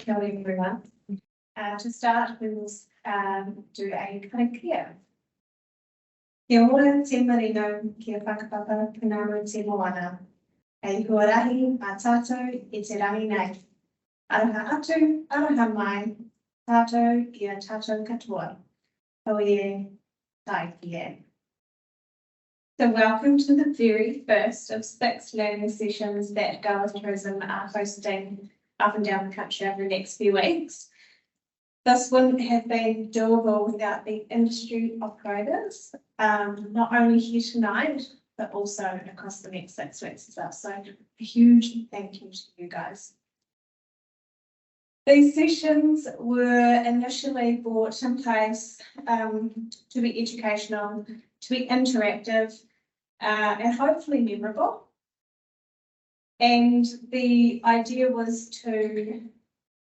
Kia ora everyone. To start, we will do a kind of clear. Kia ora te marino kia whakapapa pinaru te moana. Hei huarahi a tātou I te rangi nei. Araha atu, araha mai, tātou I a tātou katoa. Koe tai kia. So welcome to the very first of 6 learning sessions that Goa Tourism are hosting up and down the country over the next few weeks. This wouldn't have been doable without the industry operators, not only here tonight, but also across the next 6 weeks as well. So a huge thank you to you guys. These sessions were initially brought in place to be educational, to be interactive, and hopefully memorable. And the idea was to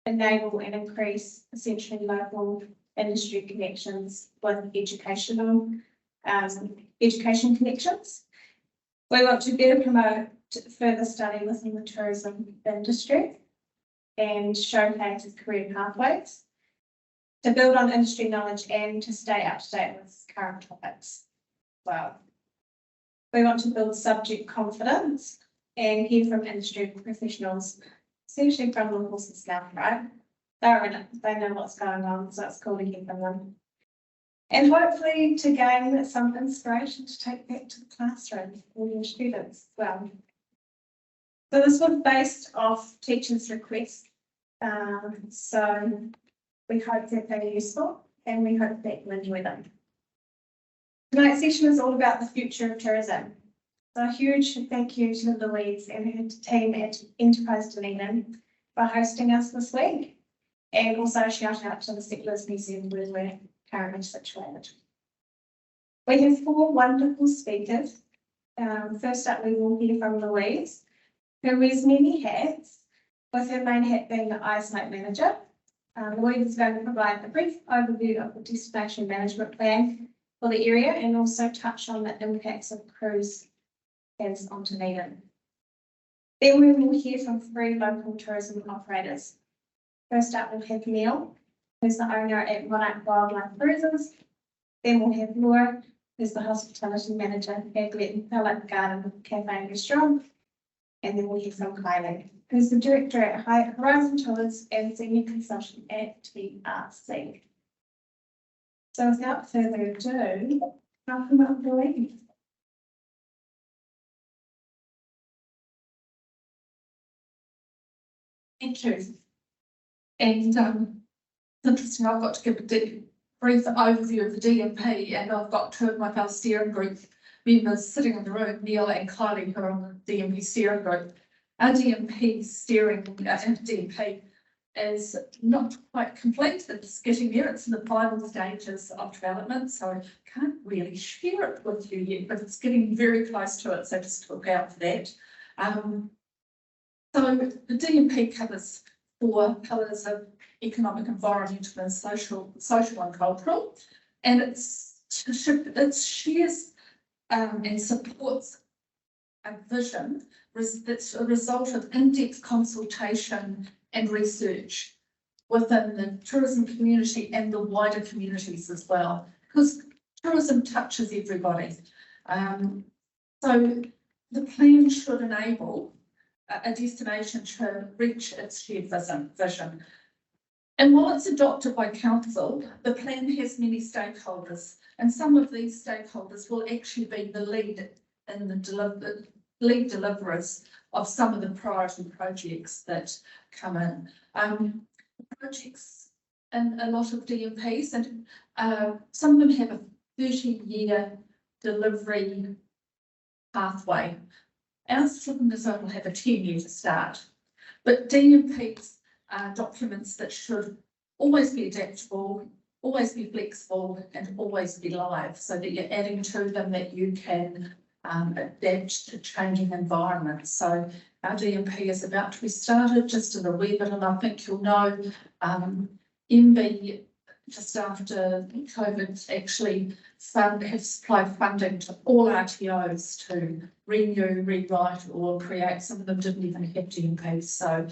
enable and increase essentially local industry connections with education connections. We want to better promote further study within the tourism industry and showcase career pathways, to build on industry knowledge and to stay up to date with current topics as well. We want to build subject confidence and hear from industry professionals, essentially from the horse's mouth, right? They're in it, they know what's going on, so it's cool to hear from them. And hopefully to gain some inspiration to take back to the classroom for your students as well. So this was based off teachers' requests. So we hope that they're useful and we hope that you enjoy them. Tonight's session is all about the future of tourism. So a huge thank you to Louise and her team at Enterprise Dunedin for hosting us this week. And also a shout out to the Settlers Museum where we're currently situated. We have 4 wonderful speakers. First up, we will hear from Louise, who wears many hats, with her main hat being the eyesight manager. Louise is going to provide a brief overview of the destination management plan for the area and also touch on the impacts of cruise has on Dunedin. Then we will hear from 3 local tourism operators. First up, we'll have Neil, who's the owner at Monarch Wildlife Cruises. Then we'll have Laura, who's the hospitality manager at Glen Pellet Garden Cafe and Restaurant. And then we'll hear from Kylie, who's the director at Horizon Tours and senior consultant at TRC. So without further ado, welcome up Louise. Thank you. And it's interesting, I've got to give a brief overview of the DMP, and I've got 2 of my fellow steering group members sitting in the room, Neil and Kylie, who are on the DMP steering group. Our DMP steering DMP is not quite complete. It's getting there. It's in the final stages of development, so I can't really share it with you yet, but it's getting very close to it, so just look out for that. So the DMP covers 4 pillars of economic, environmental and social and cultural, and it shares and supports a vision that's a result of in-depth consultation and research within the tourism community and the wider communities as well, because tourism touches everybody. So the plan should enable a destination to reach its shared vision. And while it's adopted by council, the plan has many stakeholders, and some of these stakeholders will actually be the lead in the lead deliverers of some of the priority projects that come in. Projects in a lot of DMPs, and some of them have a 30-year delivery pathway. Our cylinders will have a 10-year to start, but DMPs are documents that should always be adaptable, always be flexible, and always be live, so that you're adding to them that you can adapt to changing environments. So our DMP is about to be started just in a wee bit, and I think you'll know MB just after COVID actually have supplied funding to all RTOs to renew, rewrite or create. Some of them didn't even have DMPs, so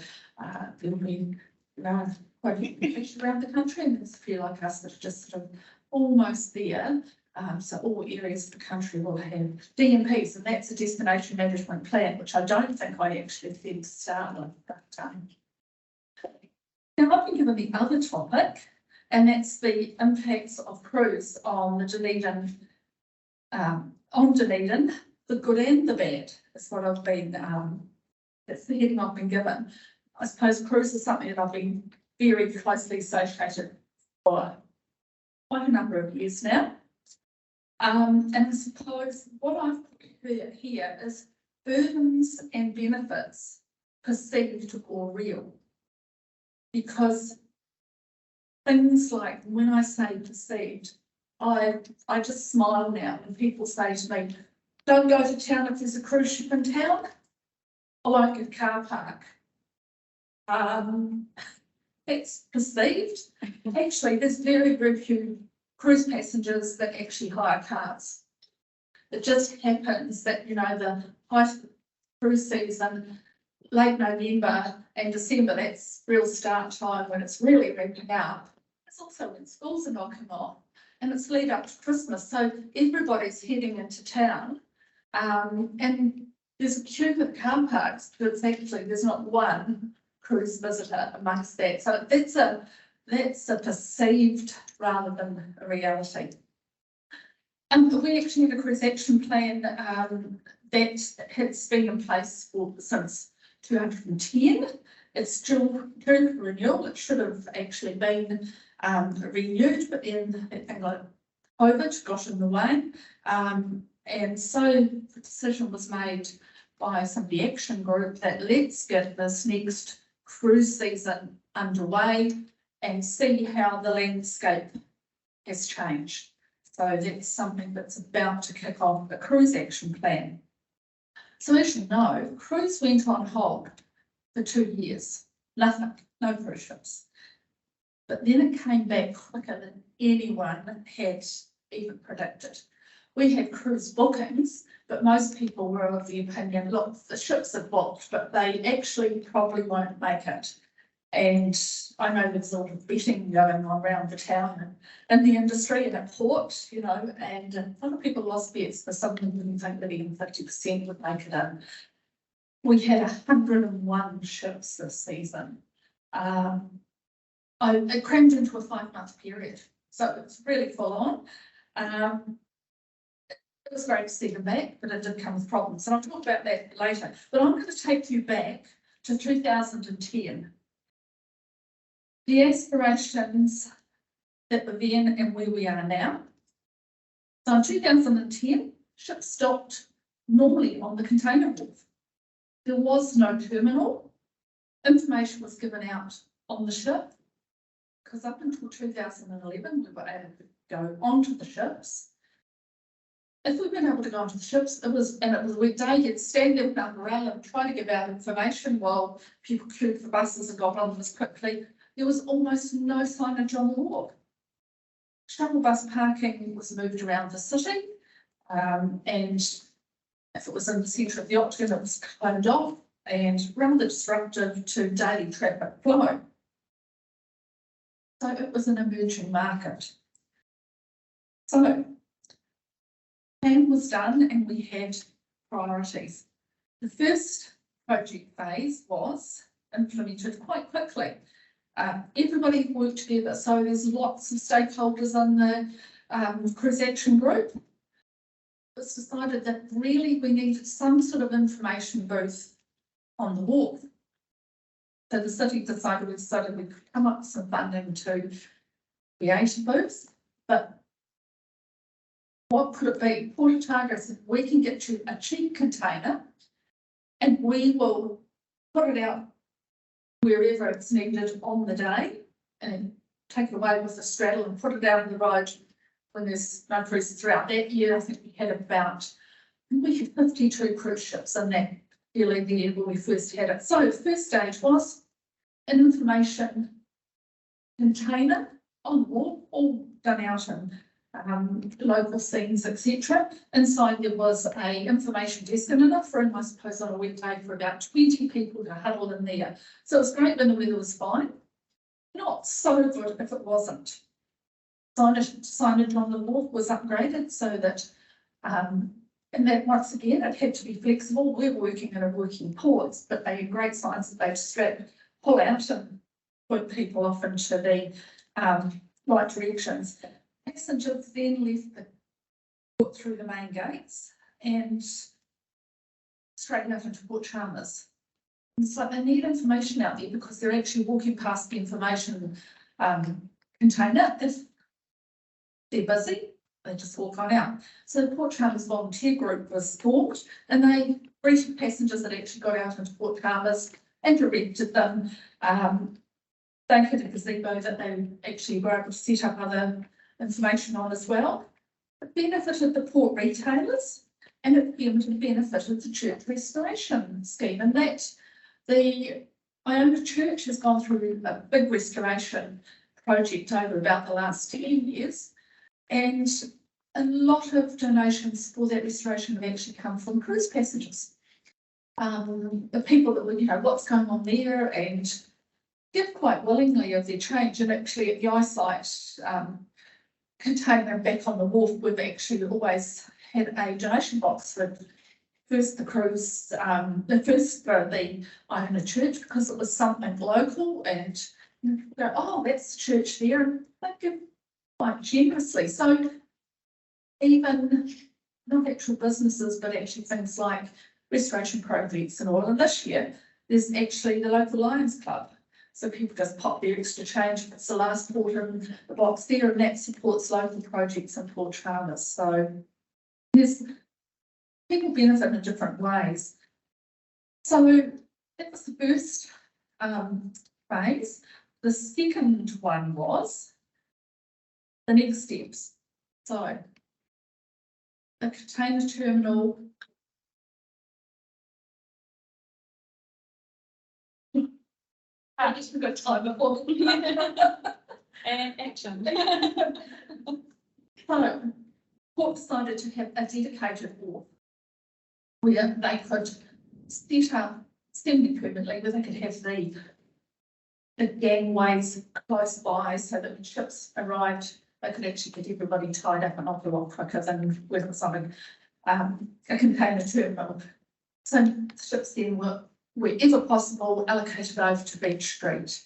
there'll be quite a few around the country, and there's a few like us that are just sort of almost there. So all areas of the country will have DMPs, and that's a destination management plan, which I don't think I actually said to start with. But, now I've been given the other topic, and that's the impacts of cruise on the Dunedin, the good and the bad, is what I've been, that's the heading I've been given. I suppose cruise is something that I've been very closely associated for quite a number of years now. And I suppose what I've heard here is burdens and benefits perceived or real. Because things like, when I say perceived, I just smile now when people say to me, don't go to town if there's a cruise ship in town. I like a car park. It's perceived. Actually, there's very, very few cruise passengers that actually hire cars. It just happens that, you know, the height of the cruise season, late November and December, that's real start time when it's really ramping up. It's also when schools are knocking off, and it's lead up to Christmas. So everybody's heading into town, and there's a queue for the car parks, but it's actually, there's not one cruise visitor amongst that. So that's a perceived rather than a reality. We actually have a cruise action plan that has been in place since 2010. It's due for renewal. It should have actually been renewed, but then thing like COVID got in the way. And so the decision was made by some of the action group that let's get this next cruise season underway and see how the landscape has changed. So that's something that's about to kick off, a cruise action plan. So as you know, cruise went on hold for 2 years, nothing, no cruise ships. But then it came back quicker than anyone had even predicted. We had cruise bookings, but most people were of the opinion, look, the ships are booked, but they actually probably won't make it. And I know there's a lot of betting going on around the town and in the industry and at port, you know, and a lot of people lost bets, but some of them didn't think that even 50% would make it in. We had 101 ships this season. It crammed into a 5-month period, so it's really full on. It was great to see them back, but it did come with problems, and I'll talk about that later. But I'm going to take you back to 2010. The aspirations that were then and where we are now. So in 2010, ships stopped normally on the container wharf. There was no terminal. Information was given out on the ship, because up until 2011, we were able to go onto the ships. If we weren't able to go onto the ships, it was a weekday, you'd stand there with an umbrella and try to give out information while people queued for buses and got on them as quickly. There was almost no signage on the wharf. Shuttle bus parking was moved around the city, and if it was in the centre of the Octagon, it was cloned off and rather disruptive to daily traffic flow. So it was an emerging market. So plan was done and we had priorities. The first project phase was implemented quite quickly. Everybody worked together, so there's lots of stakeholders on the cruise action group. It was decided that really we needed some sort of information booth on the wharf. So the city decided we could come up with some funding to create a booth, but what could it be? Port Otago said, we can get you a cheap container and we will put it out wherever it's needed on the day and take it away with the straddle and put it out on the road when there's no cruises throughout that year. I think we had 52 cruise ships in that early year when we first had it. So the first stage was an information container on the wall, all done out in local scenes, etc. Inside there was a information desk and enough room, I suppose, on a weekday for about 20 people to huddle in there. So it was great when the weather was fine. not so good if it wasn't. Signage on the wharf was upgraded so that, and that once again, it had to be flexible. We're working in a working port, but they had great signs that they just pull out and put people off into the right directions. Passengers then left the port through the main gates and straight out into Port Chalmers. It's like they need information out there because they're actually walking past the information container. If they're busy, they just walk on out. So the Port Chalmers volunteer group was formed and they greeted passengers that actually got out into Port Chalmers and directed them. They had a gazebo that they actually were able to set up other information on as well. It benefited the port retailers and it benefited the church restoration scheme, and that the Iona Church has gone through a big restoration project over about the last 10 years, and a lot of donations for that restoration have actually come from cruise passengers. The people that would, what's going on there and give quite willingly of their change. And actually at the eyesight container back on the wharf, we've actually always had a donation box for first the cruise, first for the Iona Church, because it was something local, and you go, oh, that's the church there, and they give quite generously. So even not actual businesses, but actually things like restoration projects and all. And this year, there's actually the local Lions Club. So people just pop their extra change if it's the last port in the box there, and that supports local projects in Port Chalmers. So there's people benefit in different ways. So that was the first phase. The second one was the next steps. So a container terminal. I just forgot time before. And action. So, Port decided to have a dedicated wharf where they could set up semi-permanently, where they could have the gangways close by so that when ships arrived, they could actually get everybody tied up and off a lot quicker than with something, a container terminal. So the ships then were, wherever possible, allocated over to Beach Street.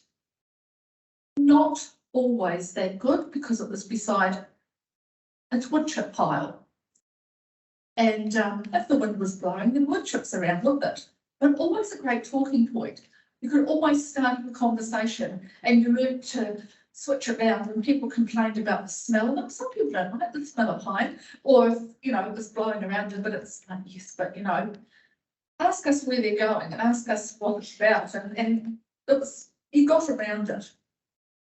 Not always that good because it was beside a wood chip pile. And if the wind was blowing, then wood chips around with it. But always a great talking point. You could always start a conversation and you learned to switch around when people complained about the smell of them. Some people don't like the smell of pine, or if, it was blowing around it, but it's like, yes, but ask us where they're going and ask us what it's about. And it was, you got around it.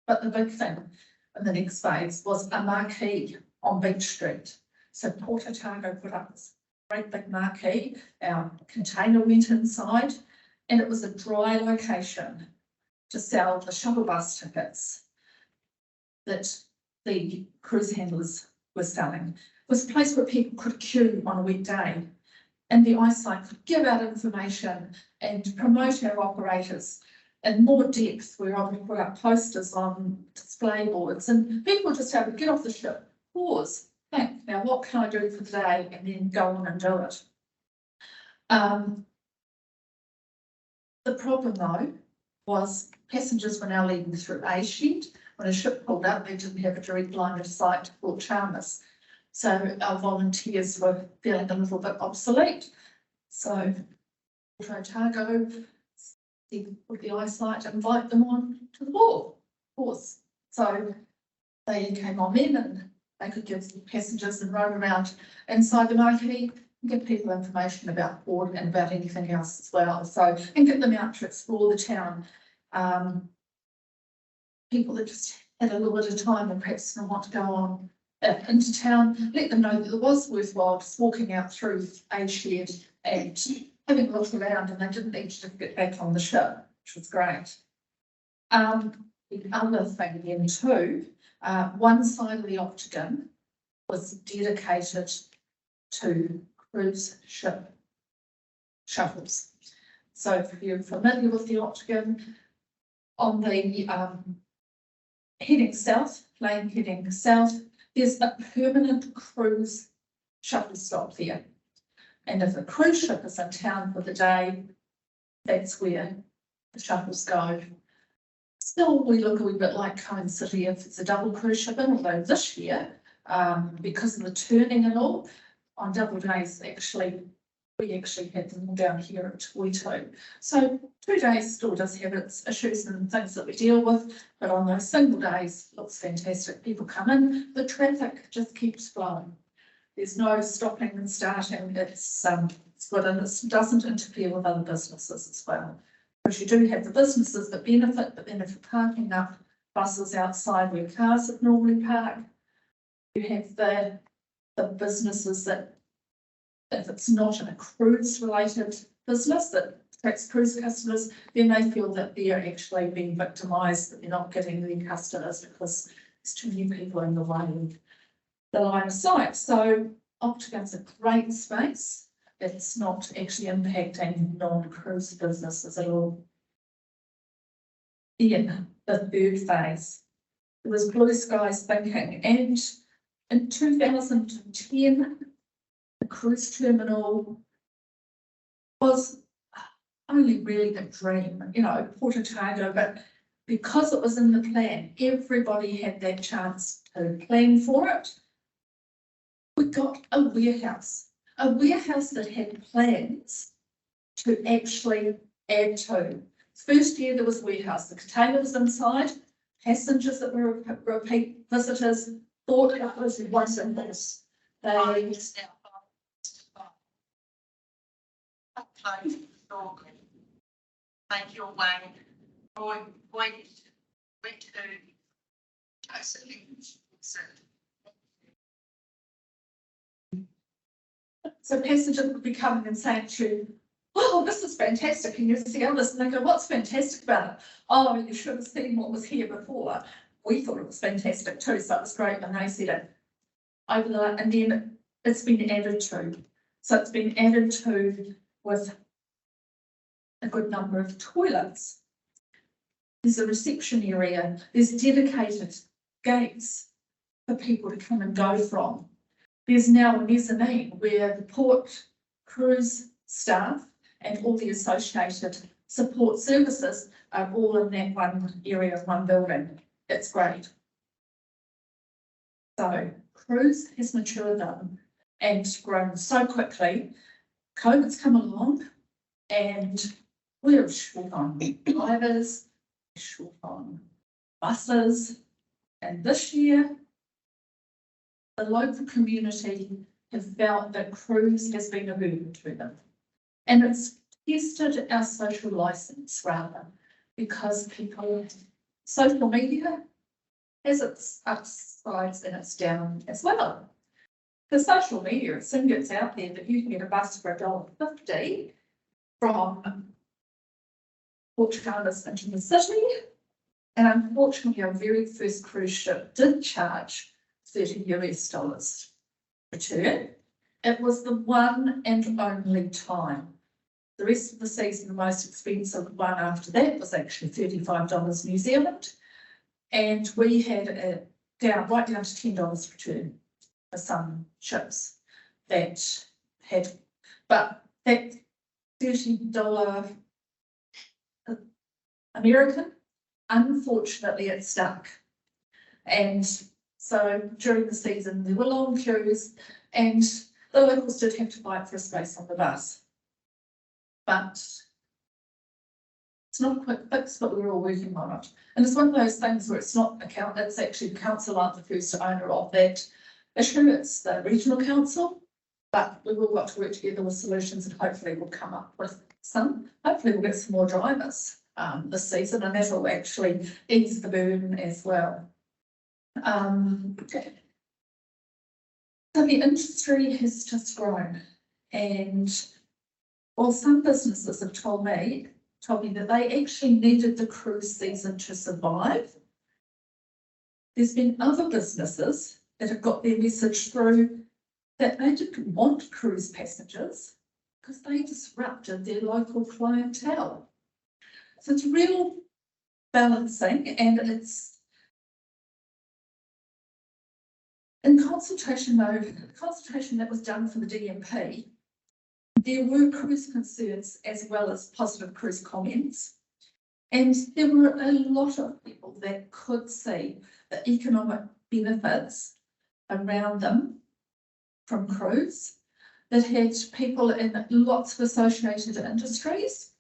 But the big thing in the next phase was a marquee on Beach Street. So Port Otago put up this great big marquee. Our container went inside, and it was a dry location to sell the shuttle bus tickets that the cruise handlers were selling. It was a place where people could queue on a weekday, and the eyesight could give out information and promote our operators in more depth. We were able to put up posters on display boards, and people just had to get off the ship, pause, think, now what can I do for today, and then go on and do it. The problem though was passengers were now leaving through A shed. When a ship pulled up, they didn't have a direct line of sight to Port Chalmers. So our volunteers were feeling a little bit obsolete. So Port Otago with the eyesight, invite them on to the wharf, of course. So they came on in and they could give passengers and roam around inside the marquee and give people information about port and about anything else as well. So, and get them out to explore the town. People that just had a little bit of time and perhaps didn't want to go on into town, let them know that it was worthwhile just walking out through a shed and having a look around, and they didn't need to get back on the ship, which was great. The other thing again too, one side of the octagon was dedicated to cruise ship shuttles. So if you're familiar with the octagon, on the heading south, lane heading south, there's a permanent cruise shuttle stop there. And if a cruise ship is in town for the day, that's where the shuttles go. Still, we look a wee bit like Cone City if it's a double cruise ship in, although this year, because of the turning and all, on double days, we actually had them all down here at Toito. So 2 days still does have its issues and things that we deal with, but on those single days, looks fantastic. People come in, the traffic just keeps flowing. There's no stopping and starting. It's good, and it doesn't interfere with other businesses as well. Because you do have the businesses that benefit, but then if you're parking up buses outside where cars would normally park, you have the businesses that, if it's not a cruise related business that attracts cruise customers, then they feel that they're actually being victimised, that they're not getting their customers because there's too many people in the way of the line of sight. So Octagon's a great space. It's not actually impacting non-cruise businesses at all. In the third phase, there was blue skies thinking, and in 2010, the cruise terminal was only really a dream, you know, Port Otago, but because it was in the plan, everybody had that chance to plan for it. We got a warehouse that had plans to actually add to. First year there was a warehouse, the container was inside, passengers that were repeat visitors thought it was wonderful. They make your way, went to So passengers would be coming and saying to you, oh, this is fantastic. And you see others and they go, what's fantastic about it? Oh, you should have seen what was here before. We thought it was fantastic too, so it was great when they said it. Over the, and then it's been added to. So it's been added to with a good number of toilets. There's a reception area. There's dedicated gates for people to come and go from. There's now a mezzanine where the port cruise staff and all the associated support services are all in that one area of one building. It's great. So cruise has matured on and grown so quickly. COVID's come along and we're short on drivers, short on buses, and this year the local community have felt that cruise has been a burden to them. And it's tested our social license rather, because people, social media has its upsides and its down as well. The social media, it soon gets out there that you can get a bus for $1.50 from Portugal into the city. And unfortunately, our very first cruise ship did charge $30 US return. It was the one and only time. The rest of the season, the most expensive one after that was actually $35 New Zealand. And we had it down, right down to $10 return for some ships that had, but that $30 American, unfortunately it stuck. And so during the season, there were long queues and the locals did have to fight for a space on the bus. But it's not a quick fix, but we're all working on it. And it's one of those things where it's not it's actually the council aren't the first owner of that issue, it's the regional council. But we've all got to work together with solutions and hopefully we'll come up with some. Hopefully we'll get some more drivers this season and that will actually ease the burden as well. So the industry has just grown, and while some businesses have told me that they actually needed the cruise season to survive, there's been other businesses that have got their message through that they didn't want cruise passengers because they disrupted their local clientele. So it's real balancing, and it's In consultation though, the consultation that was done for the DMP, there were cruise concerns as well as positive cruise comments. And there were a lot of people that could see the economic benefits around them from cruise, that had people in lots of associated industries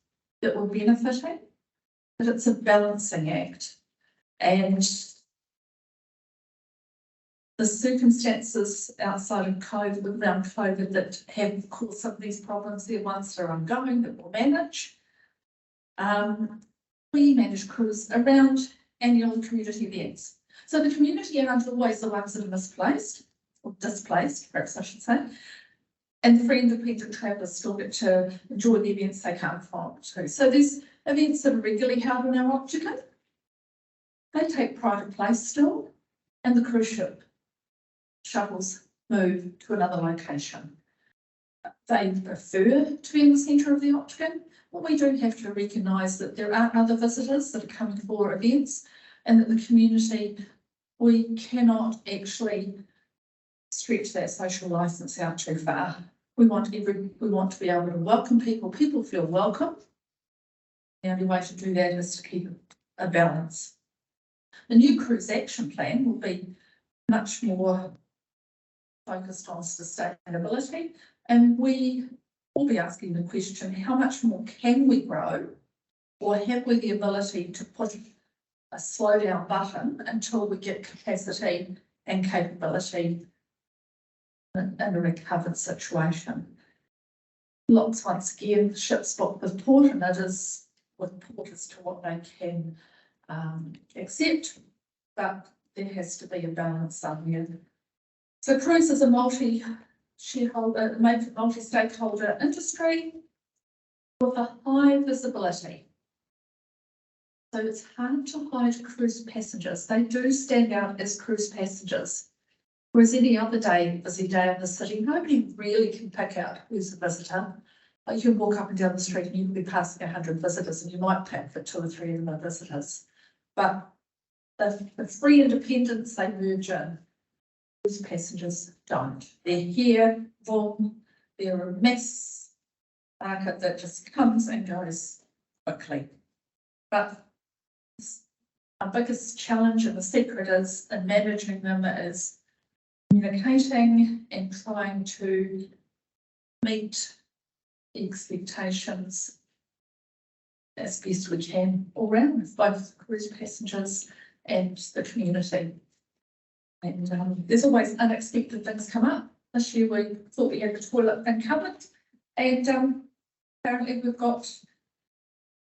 that were benefiting, but it's a balancing act. And the circumstances outside of COVID, around COVID, that have caused some of these problems, they're ones that are ongoing that we'll manage. We manage cruise around annual community events. So the community aren't always the ones that are misplaced or displaced, perhaps I should say. And the free independent travellers still get to enjoy the events they can't afford to. So there's events that are regularly held in our Octagon. They take pride of place still, and the cruise ship shuttles move to another location. They prefer to be in the centre of the Octagon, but we do have to recognise that there are other visitors that are coming for events, and that the community, we cannot actually stretch that social licence out too far. We want to be able to welcome people. People feel welcome. The only way to do that is to keep a balance. The new cruise action plan will be much more focused on sustainability, and we will be asking the question, how much more can we grow, or have we the ability to put a slow down button until we get capacity and capability in a recovered situation? Lots, once again, ships booked with port, and it is with port as to what they can accept, but there has to be a balance somewhere. So cruise is a multi-shareholder, multi-stakeholder industry with a high visibility. So it's hard to hide cruise passengers. They do stand out as cruise passengers. Whereas any other day, busy day in the city, nobody really can pick out who's a visitor. Like you can walk up and down the street and you can be passing 100 visitors and you might pick for 2 or 3 of them are visitors. But the free independents, they merge in. Cruise passengers don't. They're here, boom, they're a mass market that just comes and goes quickly. But our biggest challenge and the secret is in managing them is communicating and trying to meet the expectations as best we can all round with both cruise passengers and the community. And there's always unexpected things come up. This year we thought we had the toilet thing covered, and apparently we've got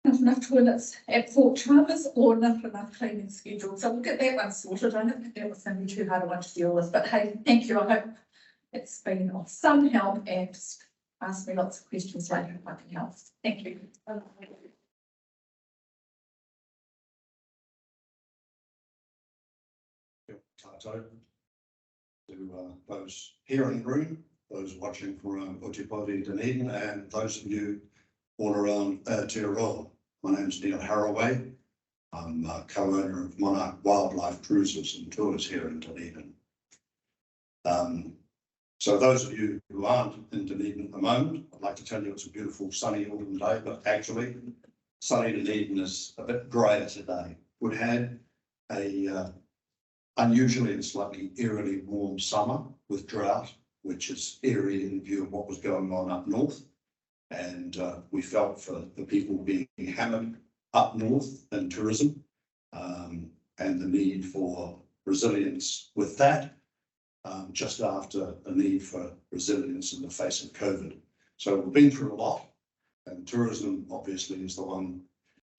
not enough toilets at Fort Chalmers or not enough cleaning schedule. So we'll get that one sorted. I don't think that was going to be too hard a one to deal with, but hey, thank you. I hope it's been of some help, and just ask me lots of questions later if I can help. Thank you. Tato to those here in the room, those watching from Aotearoa Dunedin, and those of you all around Aotearoa. My name is Neil Haraway. I'm co-owner of Monarch Wildlife Cruises and Tours here in Dunedin. So those of you who aren't in Dunedin at the moment, I'd like to tell you it's a beautiful sunny autumn day, but actually sunny Dunedin is a bit drier today. We had a unusually and slightly eerily warm summer with drought, which is eerie in view of what was going on up north. And we felt for the people being hammered up north in tourism, and the need for resilience with that, just after the need for resilience in the face of COVID. So we've been through a lot, and tourism obviously is the one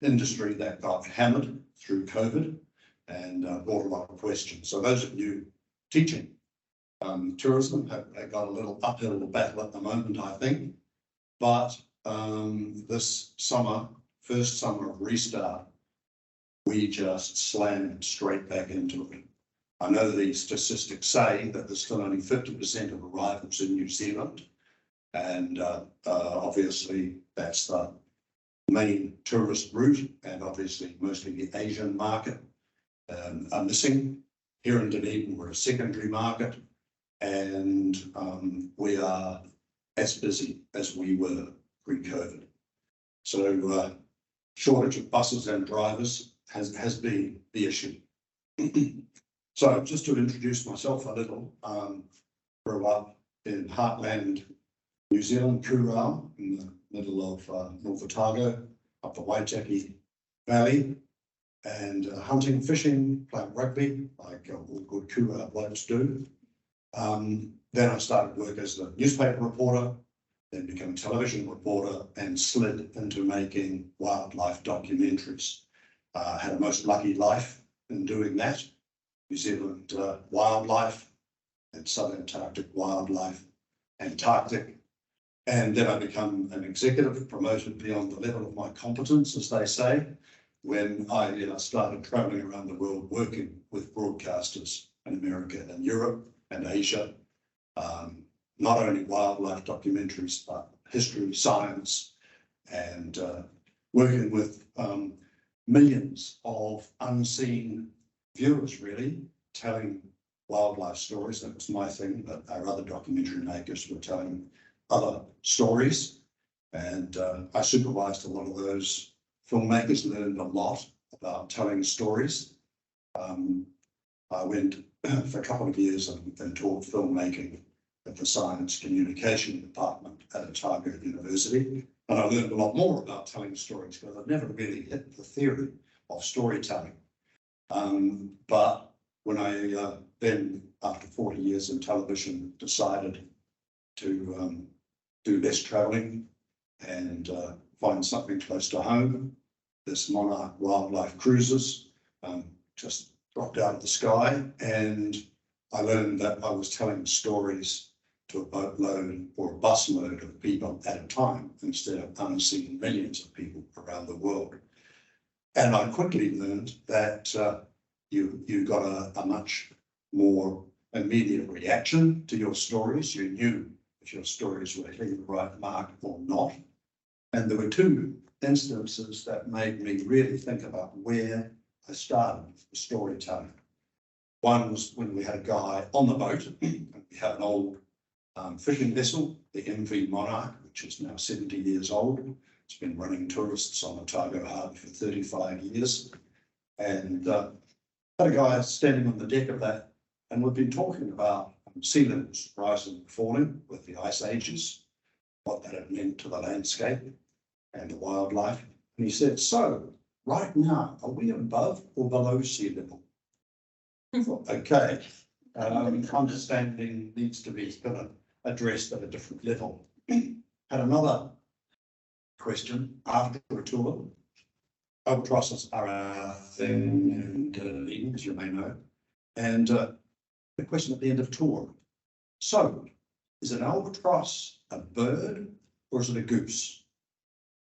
industry that got hammered through COVID and brought a lot of questions. So those of you teaching tourism have got a little uphill battle at the moment, I think. But this summer, first summer of restart, we just slammed straight back into it. I know the statistics say that there's still only 50% of arrivals in New Zealand, and obviously that's the main tourist route, and obviously mostly the Asian market are missing. here in Dunedin, we're a secondary market, and we are as busy as we were pre-COVID. So shortage of buses and drivers has been the issue. So just to introduce myself a little, grew up in heartland New Zealand, Kurau, in the middle of North Otago, up the Waitaki Valley, and hunting, fishing, playing rugby, like all good Kurau blokes do. Then I started work as a newspaper reporter, then became a television reporter, and slid into making wildlife documentaries. Had a most lucky life in doing that. New Zealand wildlife and subantarctic wildlife, Antarctic. And then I become an executive, promoted beyond the level of my competence, as they say, when I started traveling around the world working with broadcasters in America and Europe and Asia. Not only wildlife documentaries, but history, science, and working with millions of unseen viewers, really, telling wildlife stories. That was my thing, but our other documentary makers were telling other stories. And I supervised a lot of those filmmakers, learned a lot about telling stories. I went for a couple of years and taught filmmaking at the Science Communication Department at Otago University. And I learned a lot more about telling stories because I'd never really hit the theory of storytelling. But when I then, after 40 years in television, decided to do less travelling and find something close to home, this Monarch Wildlife Cruises just dropped out of the sky, and I learned that I was telling stories to a boatload or a busload of people at a time instead of unseen millions of people around the world. And I quickly learned that you got a much more immediate reaction to your stories. You knew if your stories were hitting the right mark or not. And there were two instances that made me really think about where I started the storytelling. One was when we had a guy on the boat, and we had an old fishing vessel, the MV Monarch, which is now 70 years old. It's been running tourists on Otago Harbour for 35 years. And had a guy standing on the deck of that, and we've been talking about sea levels rising and falling with the ice ages, what that had meant to the landscape and the wildlife. And he said, so right now, are we above or below sea level? I thought, okay, understanding needs to be kind of addressed at a different level. Had another question after a tour. Albatrosses are a thing in Dunedin, as you may know. And the question at the end of tour. So, is an albatross a bird or is it a goose?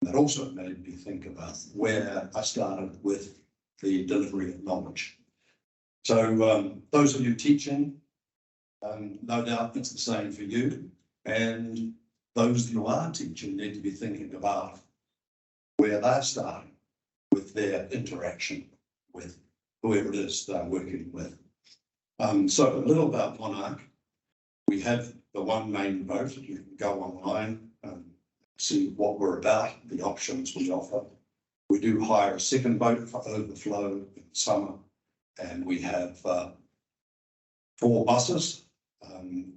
And that also made me think about where I started with the delivery of knowledge. So those of you teaching, no doubt it's the same for you. And those who are teaching need to be thinking about where they're starting with their interaction with whoever it is they're working with. So a little about Monarch. We have the one main boat. You can go online and see what we're about, the options we offer. We do hire a second boat for overflow in summer, and we have 4 buses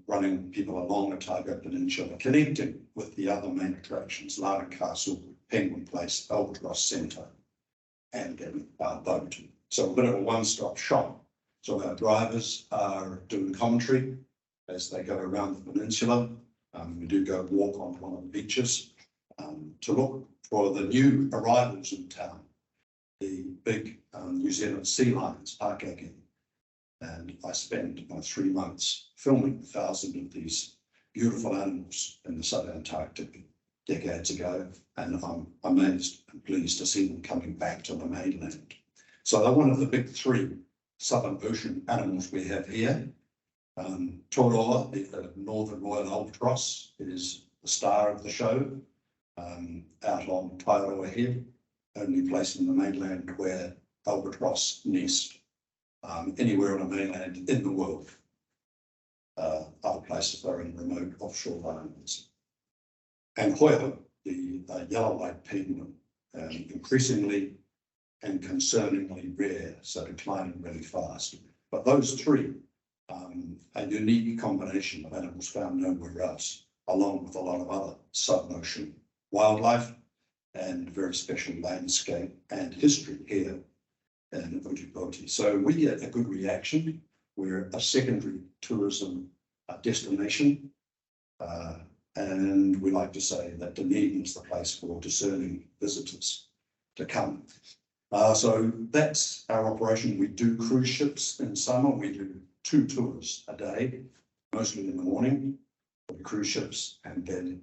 running people along Otago Peninsula, connecting with the other main attractions, Lana Castle, Penguin Place, Albatross Centre, and our boat. So a bit of a one-stop shop. So our drivers are doing commentary as they go around the peninsula. We do go walk on one of the beaches to look for the new arrivals in town. The big New Zealand sea lions, Pakeke. And I spent 3 months filming 1,000 of these beautiful animals in the subantarctic decades ago. And I'm amazed and pleased to see them coming back to the mainland. So they're one of the big 3 Southern Ocean animals we have here. Toroa, the Northern Royal Albatross, is the star of the show, out on Aotearoa Head, only place in the mainland where albatross nest. anywhere on the mainland in the world. Other places are in remote offshore islands. And Hoya, the yellow-eyed penguin, increasingly and concerningly rare, so declining really fast. But those three, a unique combination of animals found nowhere else, along with a lot of other sub-ocean wildlife and very special landscape and history here in Aotearoa. So we get a good reaction. We're a secondary tourism destination. And we like to say that Dunedin is the place for discerning visitors to come. So that's our operation. We do cruise ships in summer. We do 2 tours a day, mostly in the morning for the cruise ships. And then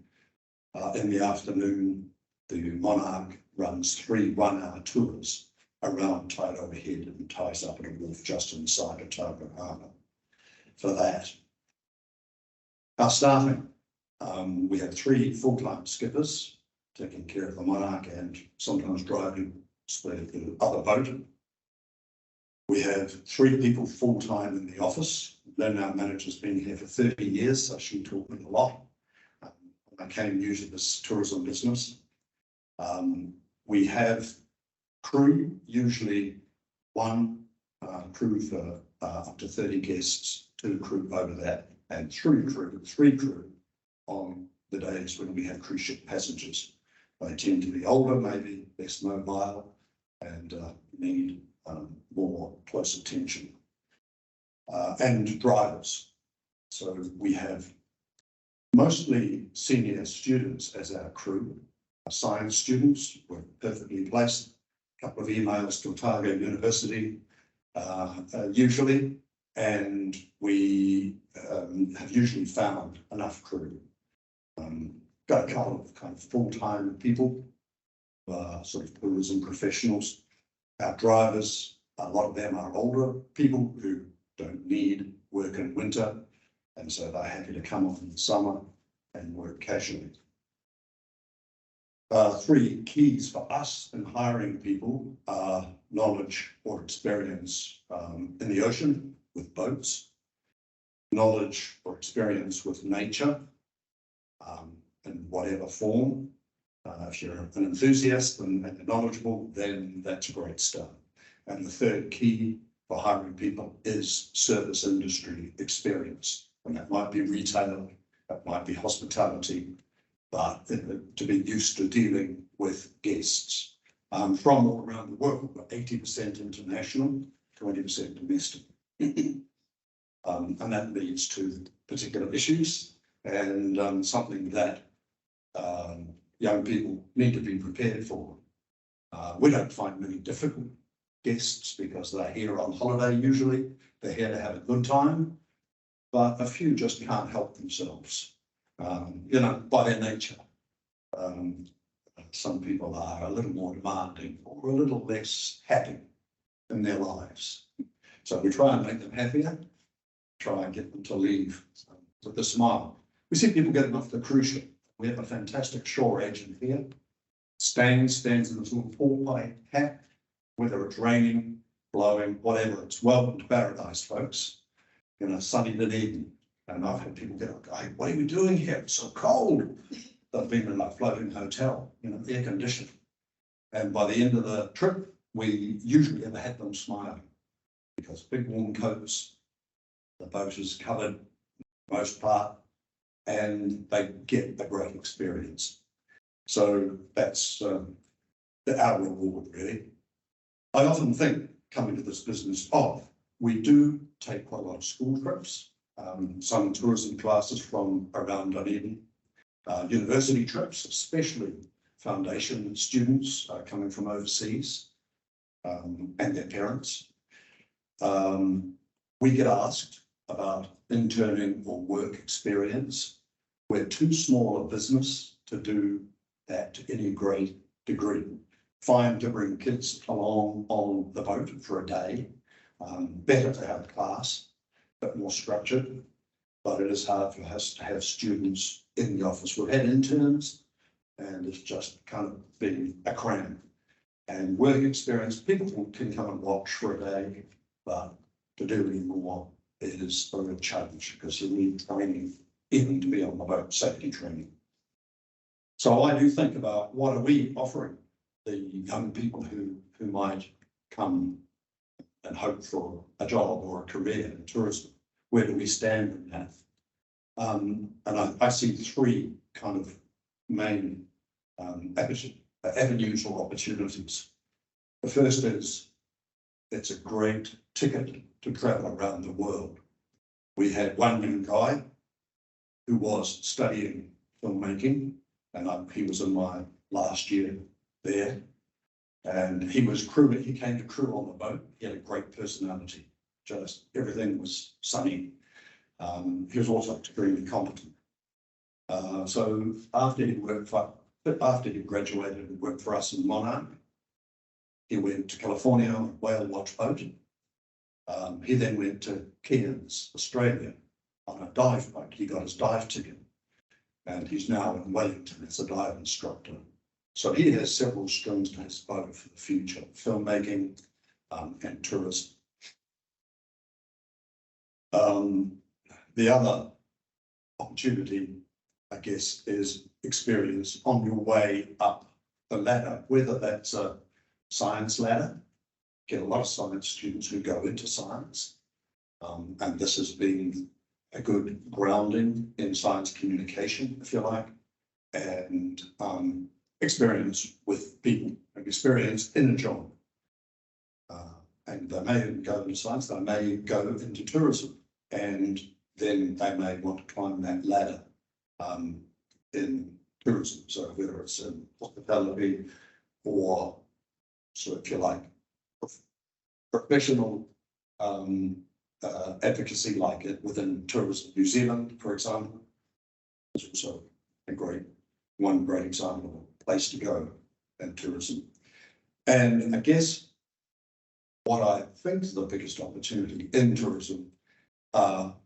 in the afternoon, the Monarch runs 3 one-hour tours around Tairoa Head and ties up at a wharf just inside of Taupo Harbour for that. Our staffing, we have 3 full-time skippers taking care of the Monarch and sometimes driving the other boat. We have 3 people full-time in the office. Then our manager's been here for 30 years, so she taught me a lot. I came new to this tourism business. We have crew, usually 1 crew for up to 30 guests, 2 crew over that, and 3 crew on the days when we have cruise ship passengers. They tend to be older, maybe less mobile, and need more close attention. And drivers. So we have mostly senior students as our crew. Science students were perfectly placed. A couple of emails to Otago University, usually, and we have usually found enough crew. Got a couple of kind of full-time people, sort of tourism professionals. Our drivers, a lot of them are older people who don't need work in winter, and so they're happy to come on in the summer and work casually. 3 keys for us in hiring people are knowledge or experience in the ocean with boats, knowledge or experience with nature in whatever form. If you're an enthusiast and knowledgeable, then that's a great start. And the 3rd key for hiring people is service industry experience. And that might be retail, that might be hospitality, but to be used to dealing with guests from all around the world, but 80% international, 20% domestic. And that leads to particular issues and something that young people need to be prepared for. We don't find many difficult guests because they're here on holiday usually. They're here to have a good time, but a few just can't help themselves, by their nature. Some people are a little more demanding or a little less happy in their lives. So we try and make them happier, try and get them to leave with a smile. We see people getting off the cruise ship. We have a fantastic shore agent here. Stands in this little portplay hat, whether it's raining, blowing, whatever, it's welcome to paradise, folks. Sunny Dunedin. And I've had people get up, hey, what are we doing here? It's so cold. They've been in a floating hotel, air conditioned. And by the end of the trip, we usually have had them smiling because big warm coats, the boat is covered for the most part, and they get a great experience. So that's our reward, really. I often think, coming to this business, we do take quite a lot of school trips, some tourism classes from around Dunedin, university trips, especially foundation students coming from overseas and their parents. We get asked about interning or work experience. We're too small a business to do that to any great degree. Fine to bring kids along on the boat for a day. Better to have a class, a bit more structured, but it is hard for us to have students in the office. We've had interns and it's just kind of been a cram. And work experience, people can come and watch for a day, but to do anymore is a real challenge because you need training even to be on the boat, safety training. So I do think about what are we offering the young people who might come and hope for a job or a career in tourism. Where do we stand in that? And I see three kind of main avenues or opportunities. The first is it's a great ticket to travel around the world. We had one young guy who was studying filmmaking, and he was in my last year there. And he came to crew on the boat. He had a great personality. Just everything was sunny. He was also extremely competent. So after he graduated and worked for us in Monarch, he went to California on a whale watch boat. He then went to Cairns, Australia, on a dive boat. He got his dive ticket, and he's now in Wellington as a dive instructor. So he has several strings to his bow for the future, filmmaking and tourism. The other opportunity, I guess, is experience on your way up the ladder, whether that's a science ladder. Get a lot of science students who go into science, and this has been a good grounding in science communication, if you like, and experience with people, and experience in a job. And they may go into science, they may go into tourism, and then they may want to climb that ladder in tourism. So whether it's in hospitality or, so if you like, professional advocacy like it within Tourism New Zealand, for example, is also one great example of a place to go in tourism. And I guess what I think is the biggest opportunity in tourism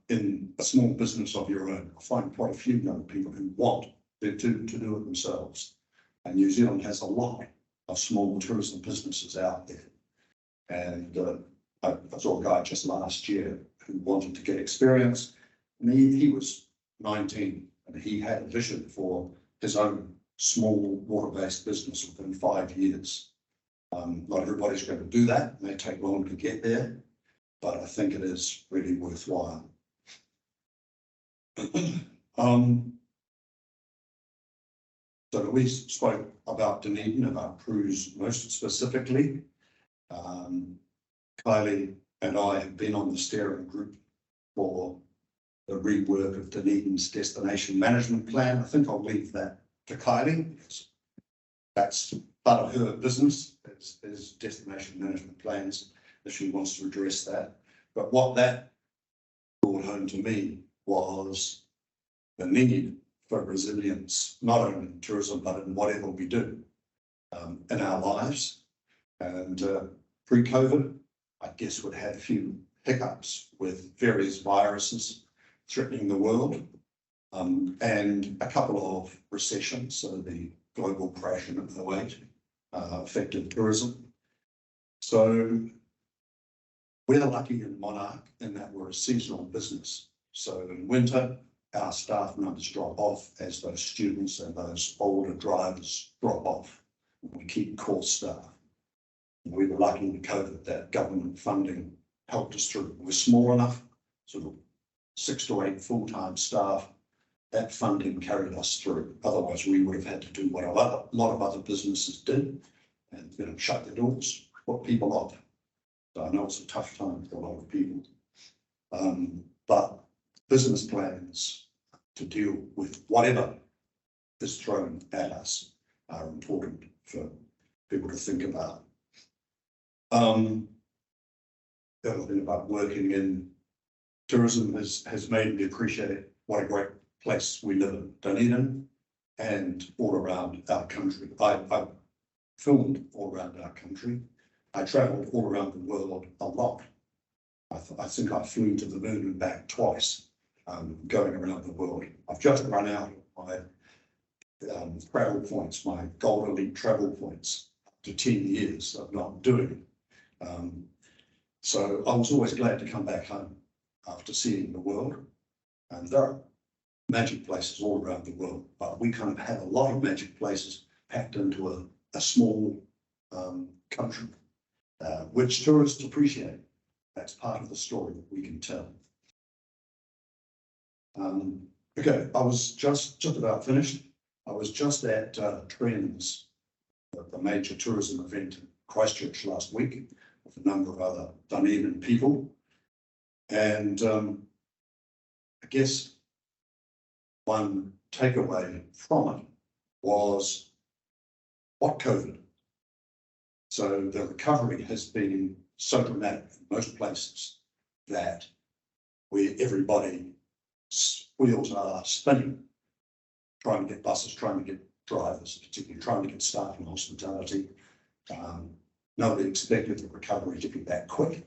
in a small business of your own. I find quite a few young people who want to do it themselves. And New Zealand has a lot of small tourism businesses out there. And I saw a guy just last year who wanted to get experience. And he was 19 and he had a vision for his own small water-based business within 5 years. Not everybody's going to do that. It may take long to get there, but I think it is really worthwhile. So Louise spoke about Dunedin, about cruise most specifically. Kylie and I have been on the steering group for the rework of Dunedin's destination management plan. I think I'll leave that to Kylie. That's part of her business, is destination management plans, if she wants to address that. But what that brought home to me was the need for resilience, not only in tourism, but in whatever we do in our lives. And pre-COVID, I guess we'd had a few hiccups with various viruses threatening the world, and a couple of recessions, so the global crash in 2008 affected tourism. So we're lucky in Monarch in that we're a seasonal business. So in winter, our staff numbers drop off as those students and those older drivers drop off. We keep core staff. We were lucky in COVID that government funding helped us through. We're small enough, sort of 6 to 8 full-time staff. That funding carried us through. Otherwise, we would have had to do what a lot of other businesses did, and shut the doors, put people off. So I know it's a tough time for a lot of people, but business plans to deal with whatever is thrown at us are important for people to think about. The other thing about working in tourism has made me appreciate what a great place we live in, Dunedin, and all around our country. I filmed all around our country. I travelled all around the world a lot. I think I flew to the moon and back twice, going around the world. I've just run out of my travel points, my Gold Elite travel points, to 10 years of not doing it. So I was always glad to come back home after seeing the world. And there are magic places all around the world, but we kind of have a lot of magic places packed into a small country, which tourists appreciate. That's part of the story that we can tell. Okay, I was just about finished. I was just at Trends, the major tourism event in Christchurch last week, with a number of other Dunedin people. And I guess one takeaway from it was what COVID. So the recovery has been so dramatic in most places that where everybody wheels are spinning, trying to get buses, trying to get drivers, particularly trying to get staff in hospitality. Nobody expected the recovery to be that quick.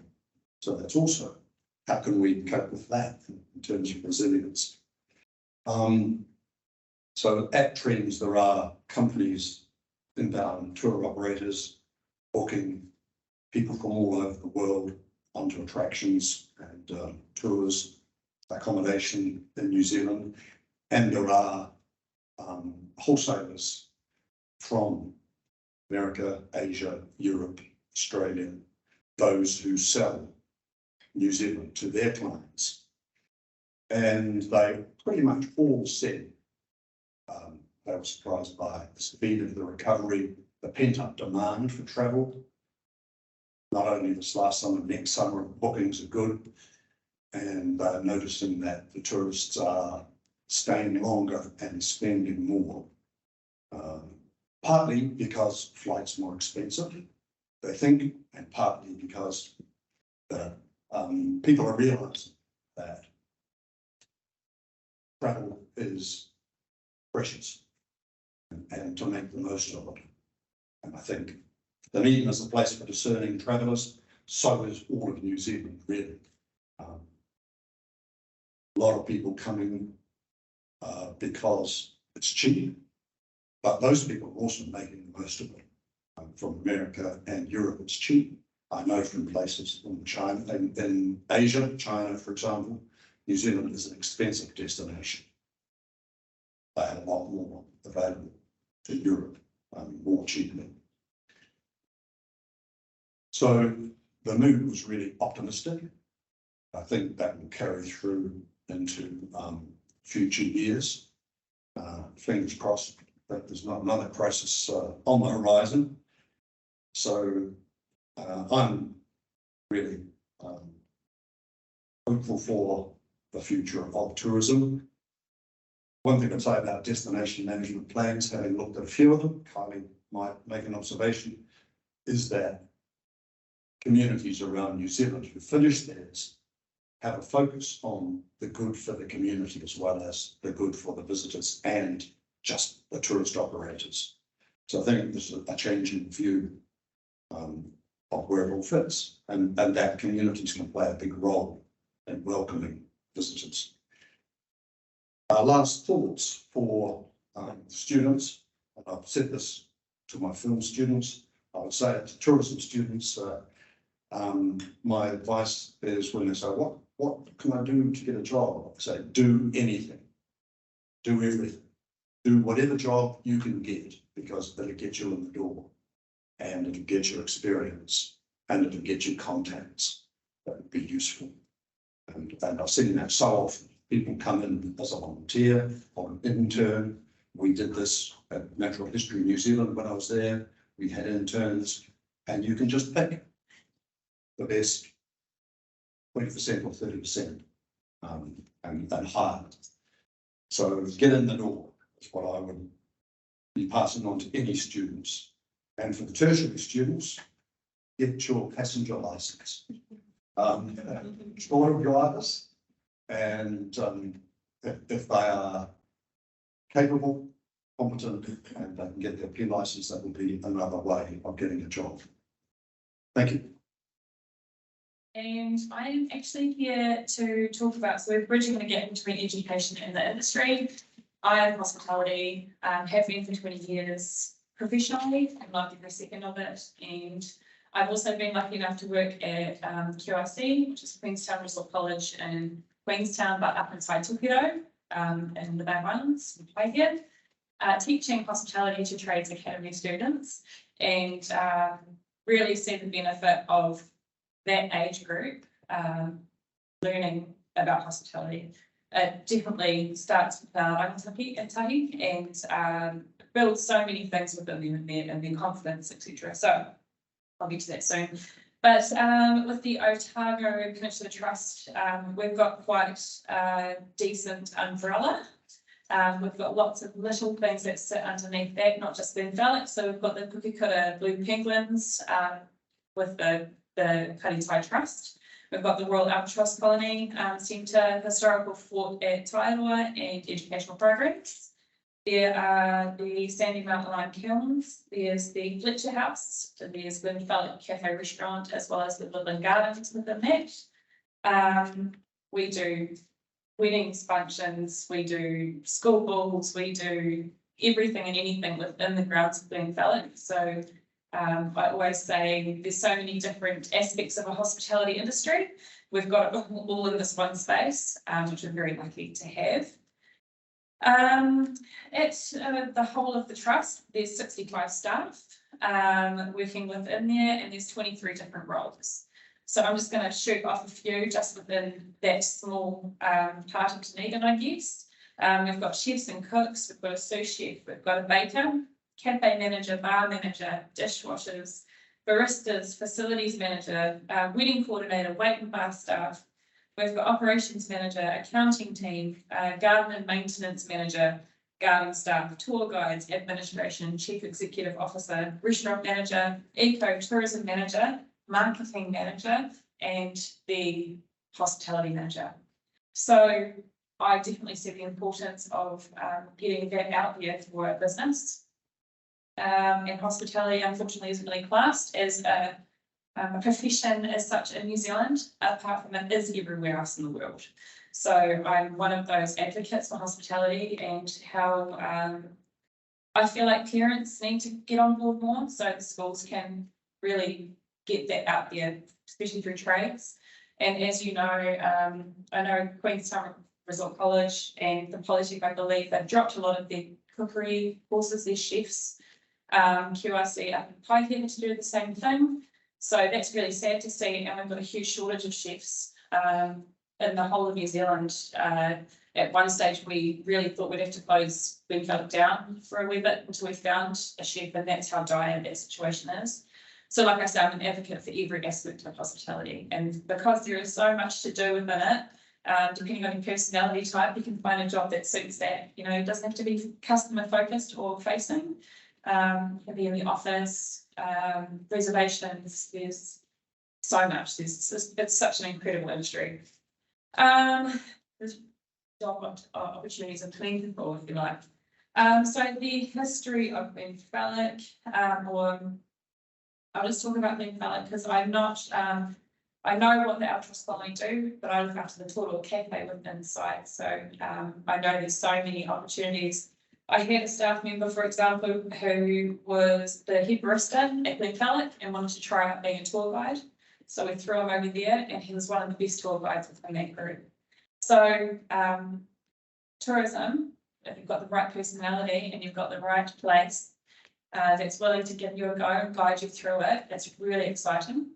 So that's also, how can we cope with that in terms of resilience? So at Trends, there are companies, inbound tour operators, booking people from all over the world onto attractions and tours, accommodation in New Zealand. And there are wholesalers from America, Asia, Europe, Australia, those who sell New Zealand to their clients. And they pretty much all said they were surprised by the speed of the recovery, the pent-up demand for travel. Not only this last summer, next summer, bookings are good. And they're noticing that the tourists are staying longer and spending more. Partly because flights are more expensive, they think, and partly because people are realising that travel is precious and to make the most of it. And I think Dunedin is a place for discerning travellers, so is all of New Zealand, really. A lot of people coming because it's cheap, but those people are also making the most of it. From America and Europe, it's cheap. I know from places in China, in Asia, China, for example, New Zealand is an expensive destination. They have a lot more available to Europe, more cheaply. So the mood was really optimistic. I think that will carry through into future years. Fingers crossed that there's not another crisis on the horizon. So I'm really hopeful for the future of tourism. One thing I'd say about destination management plans, having looked at a few of them, Kylie might make an observation, is that communities around New Zealand who finish theirs have a focus on the good for the community as well as the good for the visitors and just the tourist operators. So I think there's a change in view of where it all fits, and that communities can play a big role in welcoming visitors. Our last thoughts for students, and I've said this to my film students, I would say it to tourism students, my advice is when they say, what can I do to get a job? I say, do anything, do everything, do whatever job you can get, because it'll get you in the door and it'll get you experience and it'll get you contacts that would be useful. And I've seen that so often. People come in as a volunteer or an intern. We did this at Natural History New Zealand when I was there. We had interns, and you can just pick the best 20% or 30% and hire. So get in the door is what I would be passing on to any students. And for the tertiary students, get your passenger license. Short of drivers, and if they are capable, competent, and they can get their P license, that will be another way of getting a job. Thank you. And I'm actually here to talk about, so we're bridging the gap between education and the industry. I am hospitality, have been for 20 years professionally, and loved every second of it. And I've also been lucky enough to work at QRC, which is Queenstown Resort College in Queenstown, but up inside Aotearoa, in the Bay Islands, in Waihere, teaching hospitality to Trades Academy students, and really see the benefit of that age group learning about hospitality. It definitely starts with our rangatahi and builds so many things within them and their confidence, etc. So I'll get to that soon. But with the Otago Peninsula Trust, we've got quite a decent umbrella. We've got lots of little things that sit underneath that, not just the envelop. So we've got the Pukekura Blue Penguins with the Karitai Trust. We've got the Royal Albatross Colony Centre, Historical Fort at Aotearoa, and educational programs. There are the Sandy Mountain Lime Kilns, there's the Fletcher House, there's the Envelop Cafe Restaurant, as well as the Woodland Gardens within that. We do weddings, functions, we do school balls, we do everything and anything within the grounds of the Envelop. So I always say there's so many different aspects of a hospitality industry. We've got it all in this one space, which we're very lucky to have. At the whole of the trust, there's 65 staff working within there, and there's 23 different roles. So I'm just going to shoot off a few just within that small part of Dunedin, I guess. We've got chefs and cooks, we've got a sous chef, we've got a baker, cafe manager, bar manager, dishwashers, baristas, facilities manager, wedding coordinator, wait and bar staff. We've got operations manager, accounting team, garden and maintenance manager, garden staff, tour guides, administration, chief executive officer, restaurant manager, eco tourism manager, marketing manager, and the hospitality manager. So I definitely see the importance of getting that out there for a business. And hospitality, unfortunately, isn't really classed as a profession as such in New Zealand, apart from it is everywhere else in the world. So I'm one of those advocates for hospitality, and how I feel like parents need to get on board more so the schools can really get that out there, especially through trades. And as you know, I know Queenstown Resort College and the Polytech, I believe, they've dropped a lot of their cookery courses, their chefs. QRC up in Waihere to do the same thing. So that's really sad to see, and we've got a huge shortage of chefs in the whole of New Zealand. At one stage, we really thought we'd have to close Envelop down for a wee bit until we found a chef, and that's how dire that situation is. So like I said, I'm an advocate for every aspect of hospitality, and because there is so much to do within it, depending on your personality type, you can find a job that suits that. You know, it doesn't have to be customer focused or facing. It can be in the office, reservations, there's so much, it's such an incredible industry. There's job opportunities are plentiful, if you like. So the history of Envelop, or I'll just talk about the Envelop because I'm not, I know what the Albatross Colony do, but I look after the Total Cafe within the site. So I know there's so many opportunities. I had a staff member, for example, who was the head barista at Envelop and wanted to try out being a tour guide. So we threw him over there, and he was one of the best tour guides within that group. So tourism, if you've got the right personality and you've got the right place that's willing to give you a go and guide you through it, that's really exciting.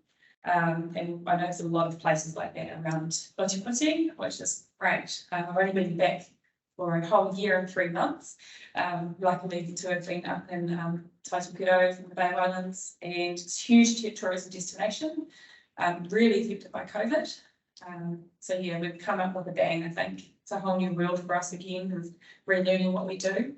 And I know there's a lot of places like that around Aotearoa, which is great. I've only been back for a whole year and 3 months. Luckily to have been up in Aotearoa in the Bay Islands, and it's a huge tourism destination, really affected by COVID. So yeah, we've come up with a bang. I think it's a whole new world for us again, of relearning what we do.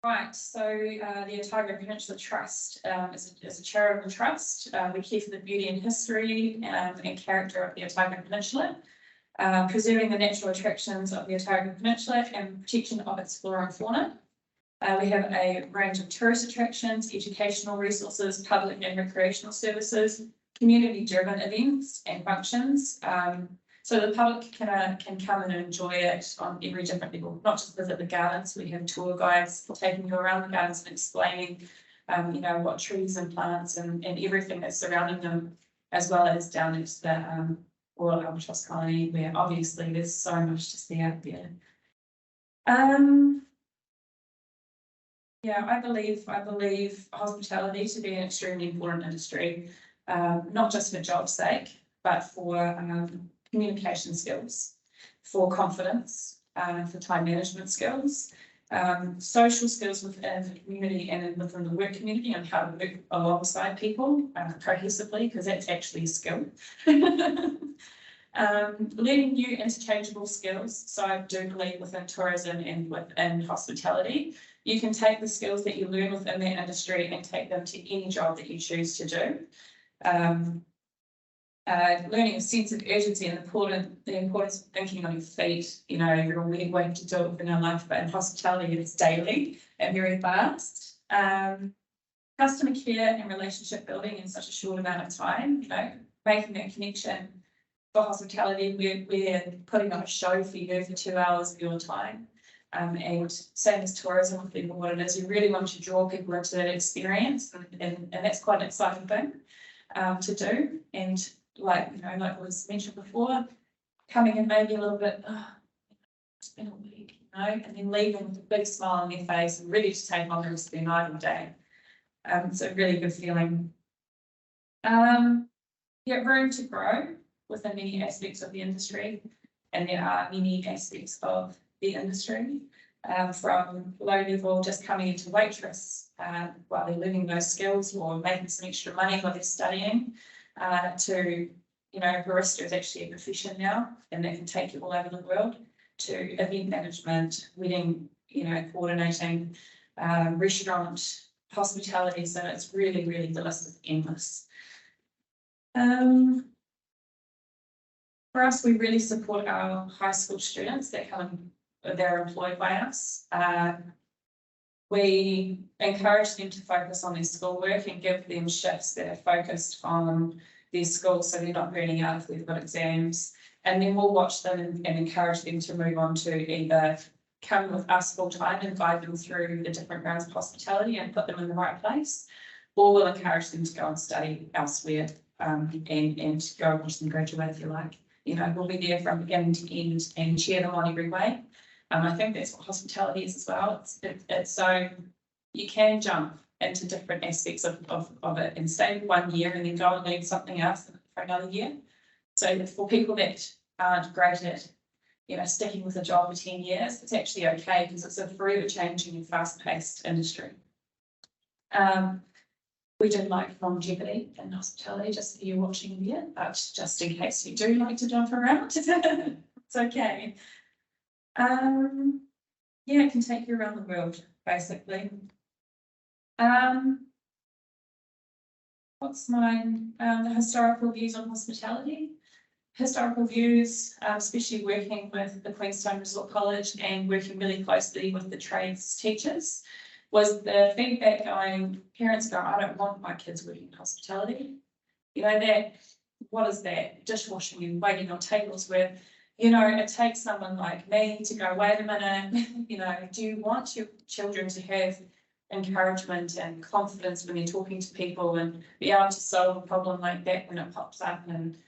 Right, so the Otago Peninsula Trust is a charitable trust. We care for the beauty and history and character of the Otago Peninsula, preserving the natural attractions of the Otago Peninsula and protection of its flora and fauna. We have a range of tourist attractions, educational resources, public and recreational services, community-driven events and functions. So the public can come and enjoy it on every different level, not just visit the gardens. We have tour guides taking you around the gardens and explaining you know, what trees and plants and everything that's surrounding them, as well as down into the Royal Albatross Colony, where obviously there's so much to see out there. Yeah, I believe hospitality to be an extremely important industry, not just for job's sake, but for communication skills, for confidence, for time management skills, social skills within the community and within the work community, and how to work alongside people cohesively, because that's actually a skill. Learning new interchangeable skills. So I do believe within tourism and within hospitality, you can take the skills that you learn within that industry and take them to any job that you choose to do. Learning a sense of urgency and the importance of thinking on your feet. You know, you're a weird way to do it within our life, but in hospitality, it's daily and very fast. Customer care and relationship building in such a short amount of time, you know, making that connection. For hospitality, we're putting on a show for you for 2 hours of your time. And same as tourism, with people, what it is, you really want to draw people into that experience, and that's quite an exciting thing to do. And like, you know, like was mentioned before, coming in maybe a little bit, it's been a week, you know, and then leaving with a big smile on their face and ready to take on the rest of their night or day. It's a really good feeling. Yeah, room to grow within many aspects of the industry, and there are many aspects of the industry, from low level, just coming into waitress while they're learning those skills or making some extra money while they're studying, to, you know, barista is actually a profession now, and they can take you all over the world, to event management, wedding, you know, coordinating, restaurant, hospitality. So it's really, really, the list is endless. For us, we really support our high school students that come, they're employed by us. We encourage them to focus on their schoolwork and give them shifts that are focused on their school, so they're not burning out if they've got exams. And then we'll watch them and encourage them to move on to either come with us full time and guide them through the different rounds of hospitality and put them in the right place, or we'll encourage them to go and study elsewhere, and go watch them graduate if you like. You know, we'll be there from beginning to end and cheer them on every way. I think that's what hospitality is as well. It's so you can jump into different aspects of it and stay 1 year and then go and learn something else for another year. So for people that aren't great at, you know, sticking with a job for 10 years, it's actually okay, because it's a forever changing and fast-paced industry. We do like longevity in hospitality, just for you watching there, but just in case you do like to jump around, it's okay. Yeah, it can take you around the world, basically. What's mine? The historical views on hospitality. Historical views, especially working with the Queenstown Resort College and working really closely with the trades teachers, was the feedback going, parents go, I don't want my kids working in hospitality. You know, that, what is that? Dishwashing and waiting on tables, where, you know, it takes someone like me to go, wait a minute, you know, do you want your children to have encouragement and confidence when they're talking to people and be able to solve a problem like that when it pops up? And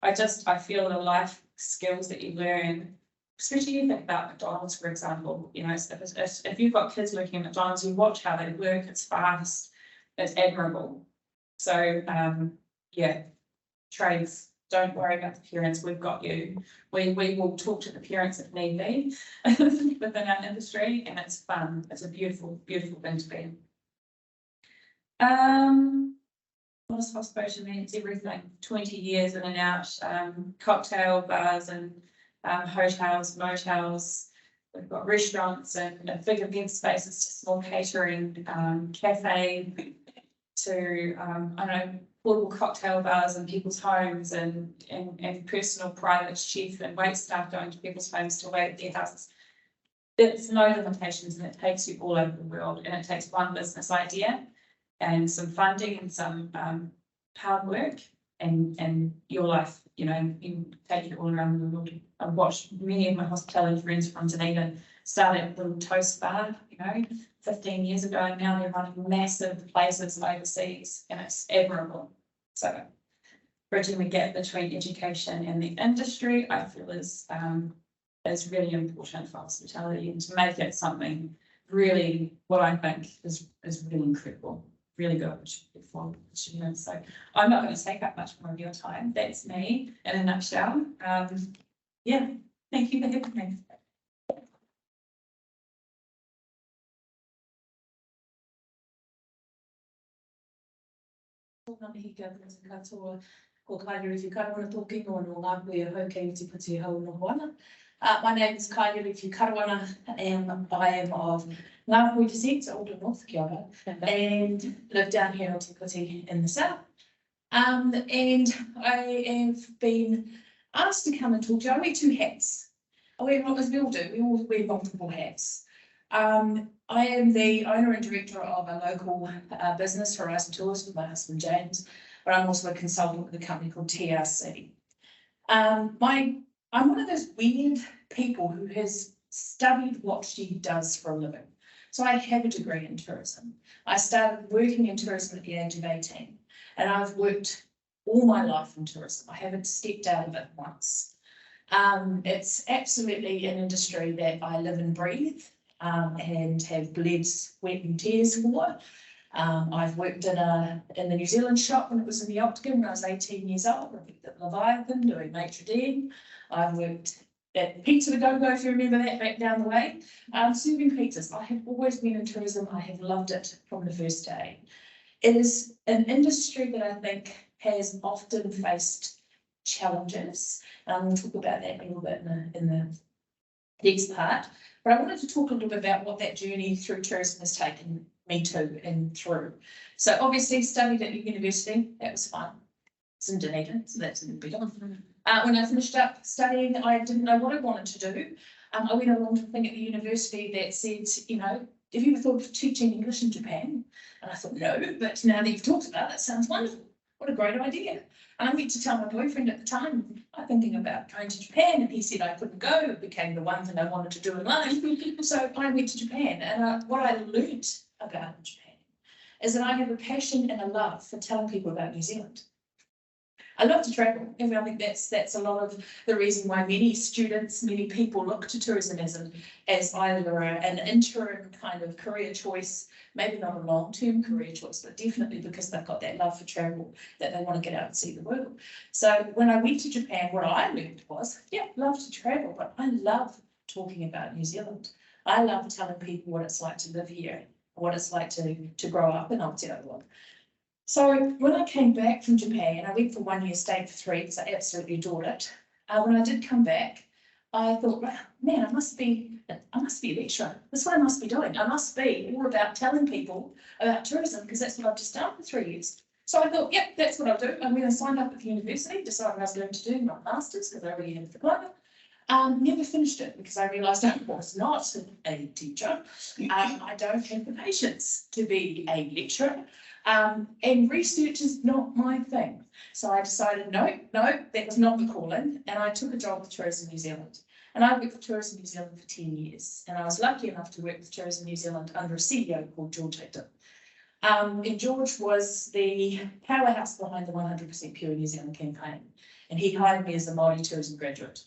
I feel the life skills that you learn, especially if you think about McDonald's, for example, you know, if you've got kids working at McDonald's, you watch how they work, it's fast, it's admirable. So, yeah, trades, don't worry about the parents, we've got you. We will talk to the parents if need be within our industry, and it's fun. It's a beautiful, beautiful thing to be. What does hospitality mean? It's everything. 20 years in and out, cocktail bars and hotels, motels. We've got restaurants and big event spaces to small catering, cafe to, I don't know, portable cocktail bars in people's homes and personal private chef and wait staff going to people's homes to wait at their houses. There's no limitations, and it takes you all over the world, and it takes one business idea and some funding and some hard work and your life, you know, you take it all around the world. I've watched many of my hospitality friends from Dunedin started with a little toast bar, 15 years ago, and now they're running massive places overseas, and it's admirable. So bridging the gap between education and the industry, I feel is really important for hospitality, and to make it something really, what I think is really incredible, really good for students. So I'm not going to take up much more of your time. That's me in a nutshell. Yeah, thank you for having me. My name is Kairiri Karawana, and I am of Ngāpuhi descent, Older North, kia ora, and live down here in Aotearoa in the south. And I have been asked to come and talk to you. I wear two hats. I wear, as we all do, we all wear multiple hats. I am the owner and director of a local business, Horizon Tours, with my husband James, but I'm also a consultant with a company called TRC. I'm one of those weird people who has studied what she does for a living. So I have a degree in tourism. I started working in tourism at the age of 18, and I've worked all my life in tourism. I haven't stepped out of it once. It's absolutely an industry that I live and breathe, and have bled, sweat and tears for. I've worked in the New Zealand shop when it was in the Octagon when I was 18 years old. I worked at Leviathan doing maitre d'. I've worked at Pizza to Go, if you remember that, back down the way, serving pizzas. I have always been in tourism. I have loved it from the first day. It is an industry that I think has often faced challenges. We'll talk about that a little bit in the next part. But I wanted to talk a little bit about what that journey through tourism has taken me to and through. So obviously studied at university, that was fun. It's in Dunedin, so that's a little bit on. When I finished up studying, I didn't know what I wanted to do. I went along to a thing at the university that said, have you ever thought of teaching English in Japan? And I thought, no, but now that you've talked about it, that sounds wonderful. What a great idea. And I went to tell my boyfriend at the time, I'm thinking about going to Japan, and he said I couldn't go. It became the one thing I wanted to do in life. So I went to Japan, and what I learned about Japan is that I have a passion and a love for telling people about New Zealand. I love to travel, and I think that's a lot of the reason why many students, many people look to tourism as either an interim kind of career choice, maybe not a long-term career choice, but definitely because they've got that love for travel, that they want to get out and see the world. So when I went to Japan, what I learned was, love to travel, but I love talking about New Zealand. I love telling people what it's like to live here, what it's like to grow up in Aotearoa. So when I came back from Japan, I went for 1 year, stayed for 3 because I absolutely adored it. When I did come back, I thought, man, I must be a lecturer. That's what I must be doing. I must be all about telling people about tourism because that's what I've just done for 3 years. So I thought, that's what I'll do. I'm going to sign up at the university, decided I was going to do my master's because I already had a diploma. Never finished it because I realised I was not a teacher. I don't have the patience to be a lecturer. And research is not my thing. So I decided, no, that was not the calling. And I took a job with Tourism New Zealand. And I worked for Tourism New Zealand for 10 years. And I was lucky enough to work with Tourism New Zealand under a CEO called George Hicton. And George was the powerhouse behind the 100% Pure New Zealand campaign. And he hired me as a Maori tourism graduate.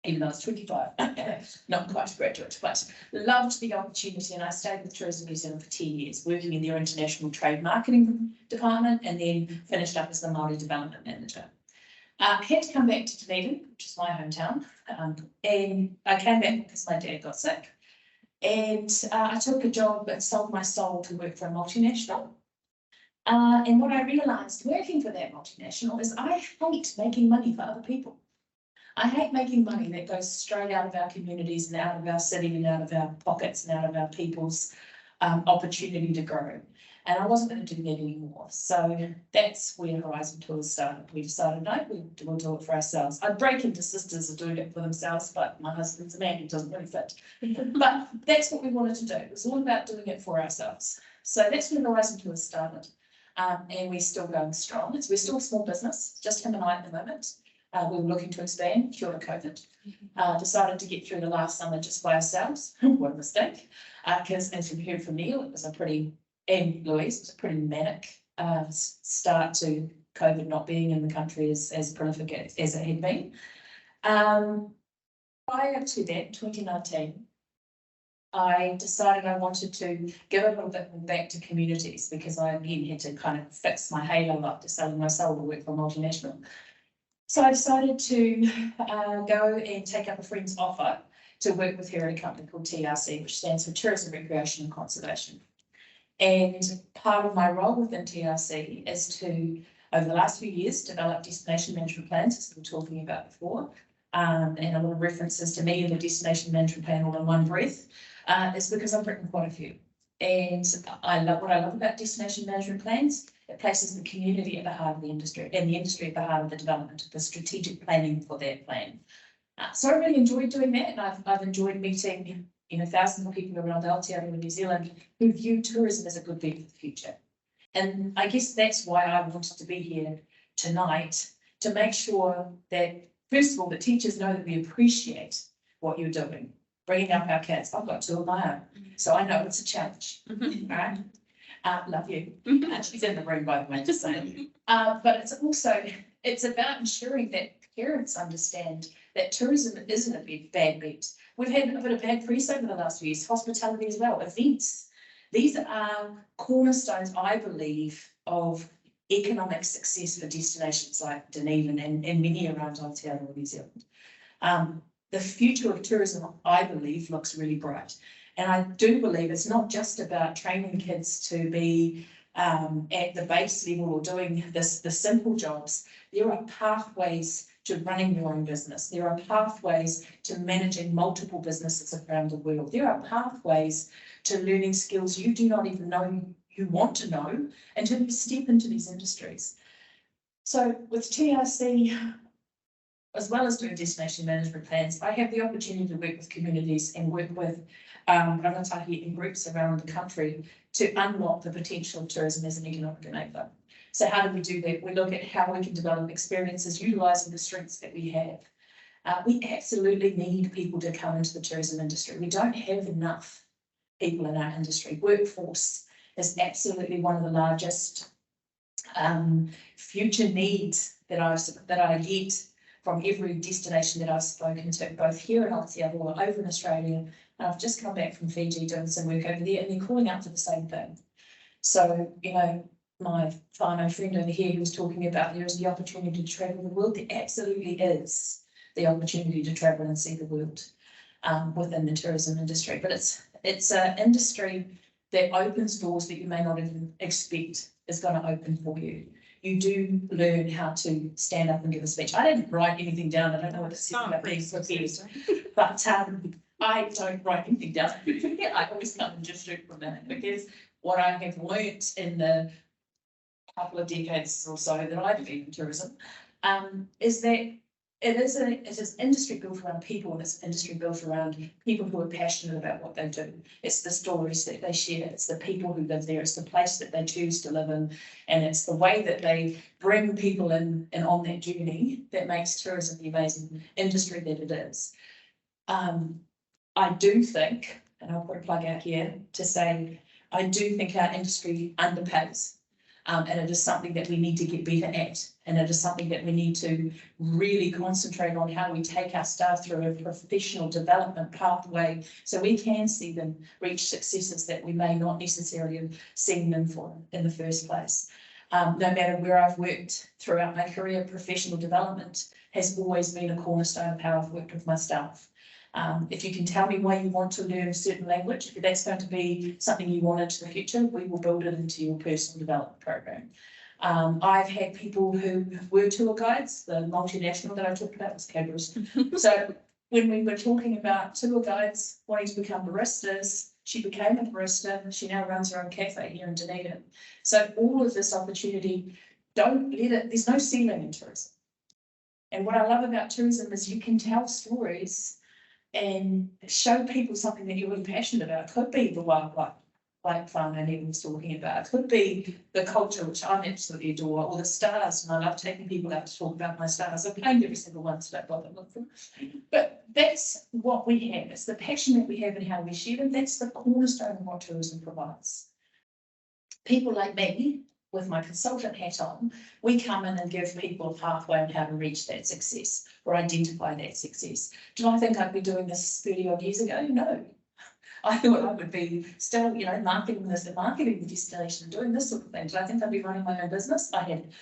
Even though I was 25, not quite a graduate, but loved the opportunity, and I stayed with Tourism New Zealand for 10 years, working in their international trade marketing department, and then finished up as the Maori development manager. Had to come back to Dunedin, which is my hometown, and I came back because my dad got sick, and I took a job and sold my soul to work for a multinational. And what I realised working for that multinational is I hate making money for other people. I hate making money that goes straight out of our communities and out of our city and out of our pockets and out of our people's opportunity to grow. And I wasn't going to do that anymore. So that's where Horizon Tours started. We decided, no, we'll do it for ourselves. I'd break into sisters are doing it for themselves, but my husband's a man who doesn't really fit. But that's what we wanted to do. It was all about doing it for ourselves. So that's when Horizon Tours started. And we're still going strong. We're still a small business, just him and I at the moment. We were looking to expand during COVID. Decided to get through the last summer just by ourselves. What a mistake. Because as you heard from Neil, it was and Louise, it was a pretty manic start to COVID not being in the country as prolific as it had been. Prior to that, 2019, I decided I wanted to give a little bit more back to communities because I again had to kind of fix my halo up to selling my soul to work for a multinational. So I decided to go and take up a friend's offer to work with her at a company called TRC, which stands for Tourism, Recreation and Conservation. And part of my role within TRC is to, over the last few years, develop destination management plans, as we were talking about before, and a lot of references to me and the destination management plan all in one breath, is because I've written quite a few. And what I love about destination management plans, it places the community at the heart of the industry and the industry at the heart of the development of the strategic planning for that plan. So I really enjoyed doing that, and I've enjoyed meeting thousands of people around Aotearoa New Zealand who view tourism as a good bet for the future. And I guess that's why I wanted to be here tonight, to make sure that, first of all, the teachers know that we appreciate what you're doing, bringing up our kids. I've got 2 of my own, so I know it's a challenge. Right? Love you. She's in the room, by the way, just saying. But it's about ensuring that parents understand that tourism isn't a bad bet. We've had a bit of bad press over the last few years, hospitality as well, events. These are cornerstones, I believe, of economic success for destinations like Dunedin and many around Aotearoa New Zealand. The future of tourism, I believe, looks really bright. And I do believe it's not just about training kids to be at the base level or doing the simple jobs. There are pathways to running your own business. There are pathways to managing multiple businesses around the world. There are pathways to learning skills you do not even know you want to know until you step into these industries. So with TRC, as well as doing destination management plans, I have the opportunity to work with communities and work with rangatahi and groups around the country to unlock the potential of tourism as an economic enabler. So how do we do that? We look at how we can develop experiences utilising the strengths that we have. We absolutely need people to come into the tourism industry. We don't have enough people in our industry. Workforce is absolutely one of the largest future needs that I get from every destination that I've spoken to, both here in Aotearoa, over in Australia. And I've just come back from Fiji doing some work over there, and they're calling out for the same thing. So, my whānau friend over here who was talking about there is the opportunity to travel the world. There absolutely is the opportunity to travel and see the world within the tourism industry. But it's an industry that opens doors that you may not even expect is going to open for you. You do learn how to stand up and give a speech. I didn't write anything down. I don't know what to say about being prepared, but I don't write anything down. I always come and just shoot from that, because what I have learnt in the couple of decades or so that I've been in tourism is that it is an industry built around people, and it's an industry built around people who are passionate about what they do. It's the stories that they share, it's the people who live there, it's the place that they choose to live in, and it's the way that they bring people in and on that journey that makes tourism the amazing industry that it is. I do think, and I'll put a plug out here to say, I do think our industry underpays. And it is something that we need to get better at. And it is something that we need to really concentrate on, how we take our staff through a professional development pathway so we can see them reach successes that we may not necessarily have seen them for in the first place. No matter where I've worked throughout my career, professional development has always been a cornerstone of how I've worked with my staff. If you can tell me why you want to learn a certain language, if that's going to be something you want into the future, we will build it into your personal development program. I've had people who were tour guides. The multinational that I talked about was Cadbury's. So when we were talking about tour guides wanting to become baristas, she became a barista. She now runs her own cafe here in Dunedin. So all of this opportunity, there's no ceiling in tourism. And what I love about tourism is you can tell stories and show people something that you're really passionate about. It could be the wildlife, like Whanganui was talking about. It could be the culture, which I absolutely adore, or the stars, and I love taking people out to talk about my stars. I've painted every single one, so don't bother with them. But that's what we have. It's the passion that we have and how we share it. That's the cornerstone of what tourism provides. People like me, with my consultant hat on, we come in and give people a pathway on how to reach that success or identify that success. Did I think I'd be doing this 30 odd years ago? No. I thought I would be still, you know, marketing the destination, doing this sort of thing. Did I think I'd be running my own business? I had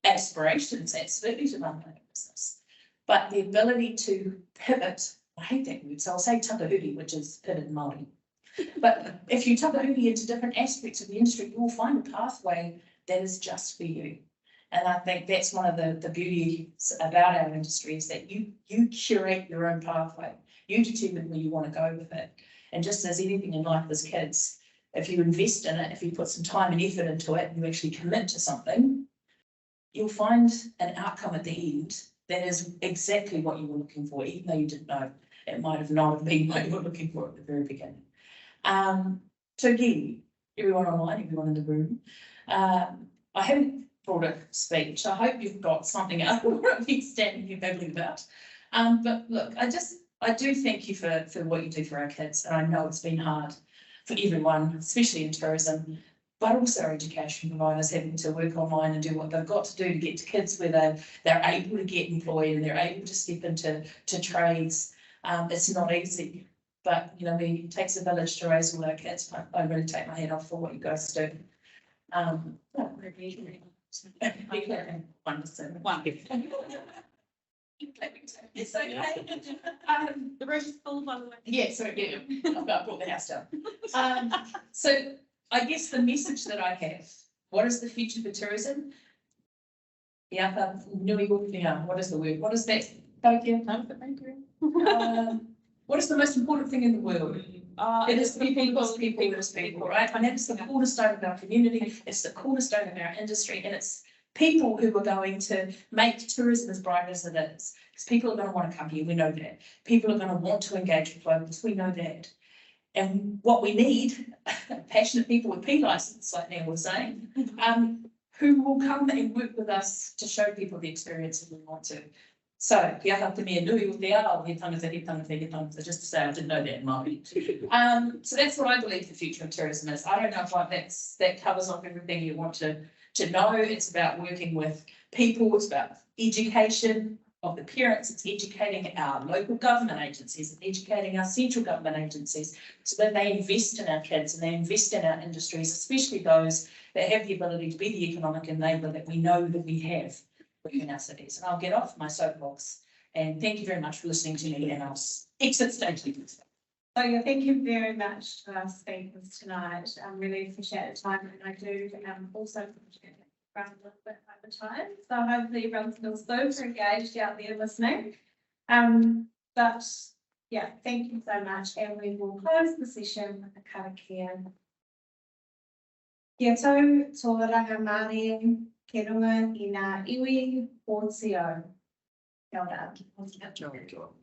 aspirations, absolutely, to run my own business. But the ability to pivot, I hate that word, so I'll say takahuri, which is pivot in Māori. But if you takahuri into different aspects of the industry, you will find a pathway that is just for you. And I think that's one of the beauties about our industry is that you curate your own pathway. You determine where you want to go with it. And just as anything in life as kids, if you invest in it, if you put some time and effort into it, and you actually commit to something, you'll find an outcome at the end that is exactly what you were looking for, even though you didn't know. It might have not been what you were looking for at the very beginning. So again, everyone online, everyone in the room, I haven't brought a speech. I hope you've got something out of me standing here babbling about. But look, I do thank you for what you do for our kids. And I know it's been hard for everyone, especially in tourism, but also our education providers having to work online and do what they've got to do to get to kids where they're able to get employed and they're able to step into trades. It's not easy, but you know, it takes a village to raise all our kids. I really take my hat off for what you guys do. It's okay. The room is full, by the way. Yeah, so yeah, I've brought the house down. So I guess the message that I have, what is the future for tourism? Yeah, what is the word? What is that? What is the most important thing in the world? It is people, it is people, right? And that's the cornerstone of our community, it's the cornerstone of our industry, and it's people who are going to make tourism as bright as it is. Because people are going to want to come here, we know that. People are going to want to engage with locals, we know that. And what we need, passionate people with P license, like Neil was saying, who will come and work with us to show people the experience if we want to. So, kia hata mea nui o te ao, he tangata, just to say I didn't know that in Māori. So that's what I believe the future of tourism is. I don't know if that covers off everything you want to know. It's about working with people, it's about education of the parents, it's educating our local government agencies, and educating our central government agencies so that they invest in our kids and they invest in our industries, especially those that have the ability to be the economic enabler that we know that we have within our cities. And I'll get off my soapbox and thank you very much for listening to me, and I'll exit stage. So yeah, thank you very much to our speakers tonight. I really appreciate the time, and I do also appreciate running a little bit over time. So hopefully everyone feels super engaged out there listening. But yeah, thank you so much, and we will close the session with a karakia. Kia tau tō ranga Māori, ke runga i ngā iwi o Tio. Kia ora.